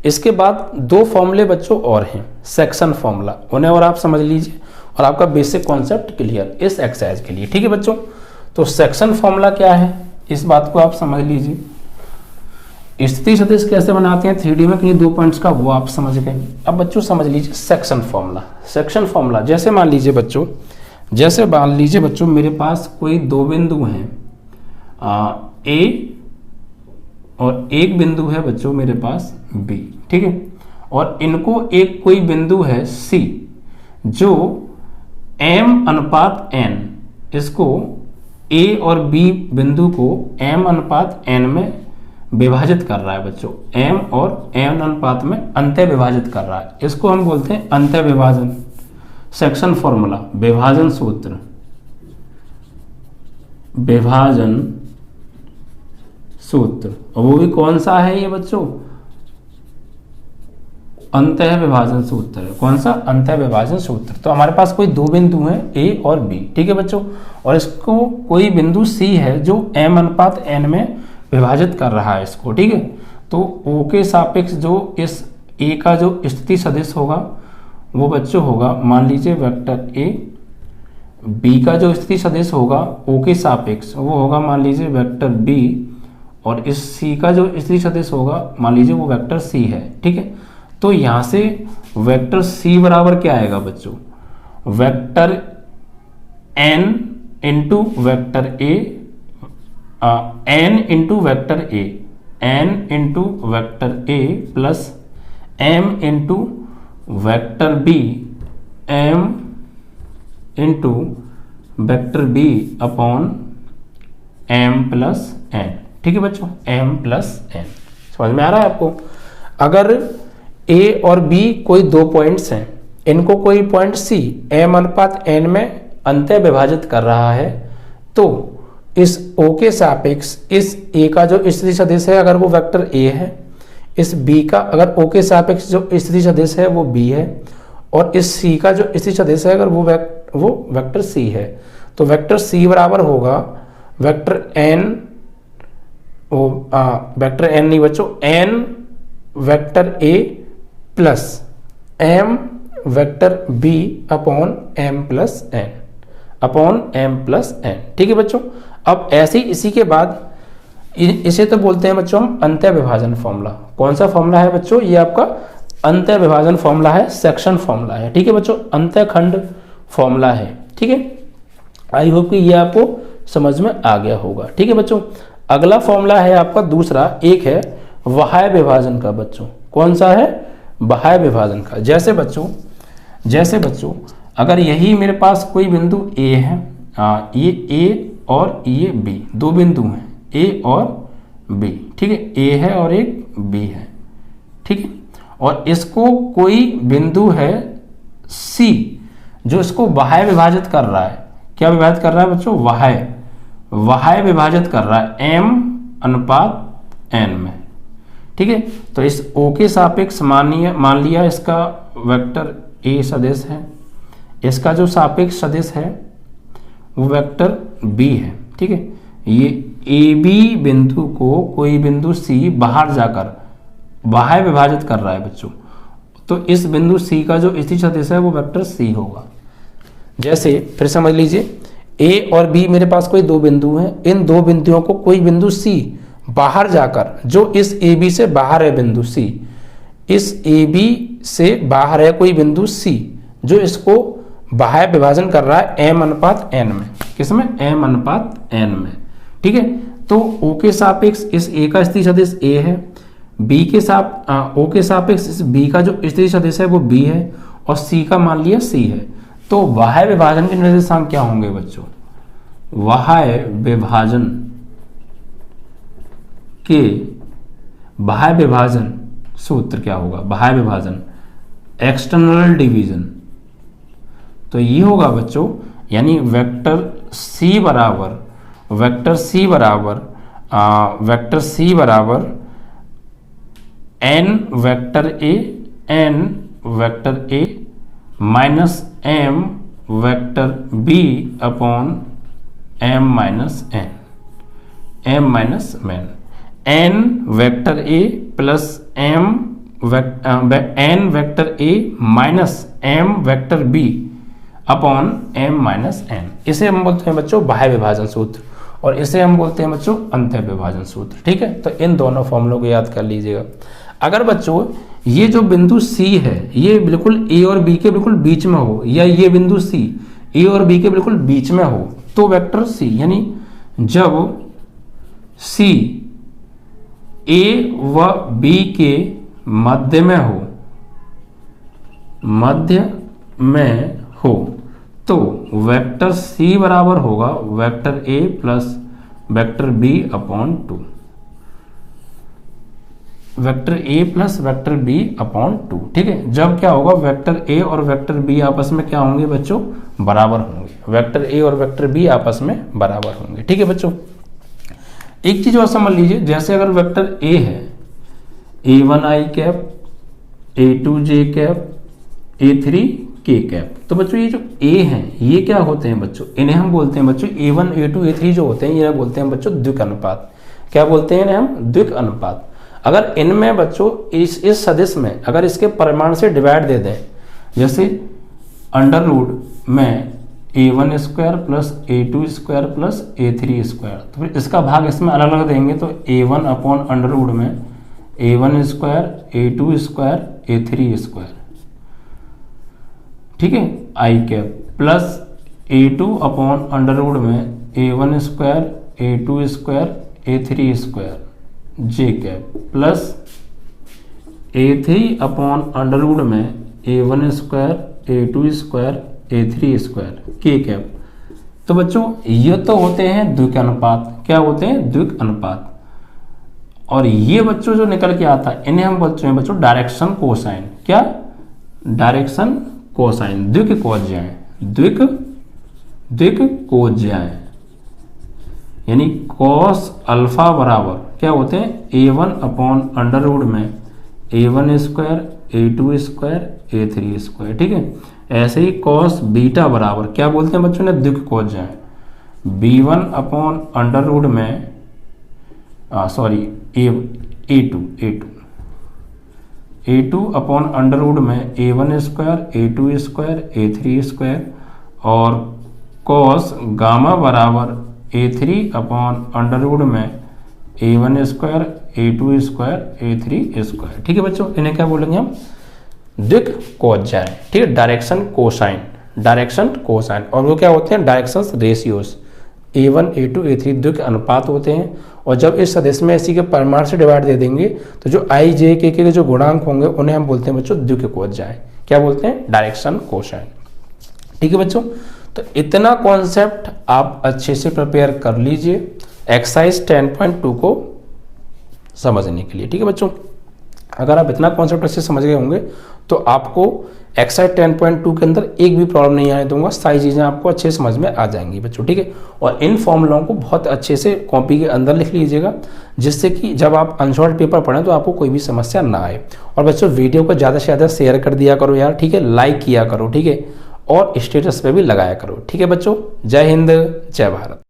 इसके बाद दो फॉर्मूले बच्चों और हैं, सेक्शन फॉर्मूला, उन्हें और आप समझ लीजिए और आपका बेसिक कॉन्सेप्ट क्लियर इस एक्सरसाइज के लिए, ठीक है बच्चों। तो सेक्शन फॉर्मूला क्या है, इस बात को आप समझ लीजिए। स्थिति सदिश कैसे बनाते हैं 3D में किन्हीं दो पॉइंट्स का, वो आप समझ गए। अब बच्चों समझ लीजिए सेक्शन फॉर्मूला। जैसे मान लीजिए बच्चों मेरे पास कोई दो बिंदु हैं A और एक बिंदु है बच्चों मेरे पास B, ठीक है, और इनको एक कोई बिंदु है C जो m अनुपात n, इसको A और B बिंदु को m अनुपात n में विभाजित कर रहा है बच्चों, m और n अनुपात में अंतः विभाजित कर रहा है, इसको हम बोलते हैं अंतः विभाजन। सेक्शन फॉर्मूला, विभाजन सूत्र, और वो भी कौन सा है ये बच्चों, अंतः विभाजन सूत्र है। कौन सा, अंतः विभाजन सूत्र। तो हमारे पास कोई दो बिंदु हैं A और B, ठीक है बच्चों, और इसको कोई बिंदु C है जो m अनुपात n में विभाजित कर रहा है इसको, ठीक है। तो O के सापेक्ष जो इस A का जो स्थिति सदिश होगा वो बच्चों होगा, मान लीजिए वेक्टर A, B का जो स्थिति सदिश होगा O के सापेक्ष वो होगा मान लीजिए वेक्टर B, और इस C का जो स्थिति सदिश होगा मान लीजिए वो वेक्टर C है, ठीक है। तो यहां से वेक्टर C बराबर क्या आएगा बच्चों, vector n into vector A, n into vector A, n into vector A plus m into vector B m into vector B upon m plus n। ठीक है बच्चों, m प्लस n। समझ में आ रहा है आपको? अगर a और b कोई दो पॉइंट्स हैं, इनको कोई पॉइंट c m अनुपात n में अंतः विभाजित कर रहा है, तो इस O के सापेक्ष इस A का जो स्थिति सदिश है अगर वो वेक्टर A है, इस B का अगर O के सापेक्ष जो स्थिति सदिश है वो B है, और इस C का जो स्थिति सदिश है अगर वो वेक्टर C है, तो वेक्टर C बराबर होगा वेक्टर n, वेक्टर n नहीं बच्चों, n vector A plus m vector B upon m plus n upon m plus n। ठीक है बच्चों, अब ऐसे ही इसी के बाद इसे तो बोलते हैं बच्चों हम अंतः विभाजन फॉर्मूला। कौन सा फॉर्मूला है बच्चों? ये आपका अंतः विभाजन फॉर्मूला है, सेक्शन फॉर्मूला है। ठीक है बच्चों, अंतः खंड फॉर्मूला है। ठीक है, आई होप कि ये आपको समझ में आ गया होगा। ठीक है बच्चों, अगला फॉर्मूला है आपका दूसरा, एक है बाह्य विभाजन का। बच्चों कौन सा है? बाह्य विभाजन का। जैसे बच्चों अगर यही मेरे पास कोई बिंदु A है, ये A और ये B, दो बिंदु हैं A और B। ठीक है, A है और एक B है। ठीक है, और इसको कोई बिंदु है C जो इसको बाह्य विभाजित कर रहा है। क्या विभाजित कर रहा है बच्चों? बाह्य विभाजित कर रहा है m अनुपात n में। ठीक है, तो इस O के सापेक्ष मान लिया इसका वेक्टर A सदिश है, इसका जो सापेक्ष सदिश है वो वेक्टर B है। ठीक है, ये AB बिंदु को कोई बिंदु C बाहर जाकर बाह्य विभाजित कर रहा है बच्चों, तो इस बिंदु C का जो स्थिति सदिश है वो वेक्टर C होगा। जैसे फिर समझ लीजिए A और B मेरे पास कोई दो बिंदु हैं, इन दो बिंदुओं को कोई बिंदु C बाहर जाकर, जो इस AB से बाहर है बिंदु C, इस AB से बाहर है कोई बिंदु C जो इसको बाह्य विभाजन कर रहा है m अनुपात n में। किसमें? m अनुपात n में। ठीक है, तो O के सापेक्ष इस A का स्थिति सदिश A है, O के सापेक्ष इस B का जो स्थिति सदिश है वो B है, और C का मान लिया C है। तो बाह्य विभाजन के निर्देशांक क्या होंगे बच्चों? बाह्य विभाजन के बाह्य विभाजन सूत्र क्या होगा? बाह्य विभाजन एक्सटर्नल डिवीजन। तो ये होगा बच्चों, यानी वेक्टर C बराबर n vector A minus m vector B upon m minus n n vector A plus n vector A minus m vector B upon m minus n। इसे हम बोलते हैं बच्चों बाह्य विभाजन सूत्र, और इसे हम बोलते हैं बच्चों अंतः विभाजन सूत्र। ठीक है, तो इन दोनों फॉर्मूलों को याद कर लीजिएगा। अगर बच्चों ये जो बिंदु C है ये बिल्कुल A और B के बिल्कुल बीच में हो, या ये बिंदु C A और B के बिल्कुल बीच में हो, तो वेक्टर C, यानी जब C A व B के मध्य में हो तो वेक्टर C बराबर होगा vector A plus vector B upon 2। Vector A plus vector B upon 2। ठीक है, जब क्या होगा? वेक्टर A और वेक्टर B आपस में क्या होंगे बच्चों? बराबर होंगे। वेक्टर A और वेक्टर B आपस में बराबर होंगे। ठीक है बच्चों, एक चीज और समझ लीजिए, जैसे अगर वेक्टर A है A1i cap, A2j cap, A3 k cap, तो बच्चों ये जो A हैं ये क्या होते हैं बच्चों? इन्हें हम बोलते हैं बच्चों A1 A2 A3 जो होते हैं, इन्हें बोलते हैं बच्चों द्विक अनुपात। क्या बोलते हैं इन्हें हम? द्विक अनुपात। अगर इनमें बच्चों इस सदिश में अगर इसके परिमाण से डिवाइड दे दें, जैसे अंडर रूट में A1 square plus A2 square plus A3 square, तो फिर इसका भाग इसमें अलग अलग देंगे, तो A1 अपॉन अंडर रूट में A1 square, A2 square, A3 square. ठीक है, i cap plus A2 upon under root में A1 square, A2 square, A3 square, j cap plus A3 upon under root में A1 square A2 square A3 square k cap. तो बच्चों ये तो होते हैं द्विक अनुपात। क्या होते हैं? द्विक अनुपात। और ये बच्चों जो निकल के आता है इन्हें हम बोलते हैं बच्चों डायरेक्शन कोसाइन। क्या? Direction cosine. द्विक कोज्याएं, द्विक कोज्याएं यानी कॉस अल्फा बराबर क्या होते हैं? A1 अपॉन अंडर रूट में A1 square A2 square A3 square. ठीक है, ऐसे ही कॉस बीटा बराबर क्या बोलते हैं बच्चों ने? द्विक कोज्याएं B1 अपॉन अंडर रूट में A2 अपॉन अंडर रूट में A1 square A2 square A3 square और कॉस गामा बराबर A3 अपॉन अंडर रूट में A1 square A2 square A3 square. ठीक है बच्चों, इन्हें क्या बोलेंगे हम? द्विक कोज्याएं। ठीक है, डायरेक्शन कोसाइन। और वो क्या होते हैं? Direction ratios. A1 A2 A3 द्विक अनुपात होते हैं। और जब इस सदिश में इसी के परिमाण से डिवाइड दे देंगे तो जो I J K के जो गुणांक होंगे उन्हें हम बोलते हैं बच्चों द्विक कोज्याएं। क्या बोलते हैं? Direction cosine. ठीक है बच्चों, तो इतना कॉन्सेप्ट आप अच्छे से प्रिपेयर कर लीजिए एक्सरसाइज 10.2 को समझने के लिए। ठीक है बच्चों, अगर आप इतना कॉन्सेप्ट अच्छे समझ गए होंगे तो आपको एक्सरसाइज 10.2 के अंदर एक भी प्रॉब्लम नहीं आने दूंगा। सारी चीज़ें आपको अच्छे समझ में आ जाएंगी बच्चों। ठीक है, और इन फॉर्मूलों को बहुत अच्छे से कॉपी के अंदर लिख लीजिएगा जिससे कि जब आप अनसॉल्व पेपर पढ़ें तो आपको कोई भी समस्या ना आए। और बच्चों वीडियो को ज़्यादा से ज़्यादा शेयर कर दिया करो यार। ठीक है, लाइक किया करो। ठीक है, और स्टेटस पे भी लगाया करो। ठीक है बच्चों, जय हिंद जय भारत।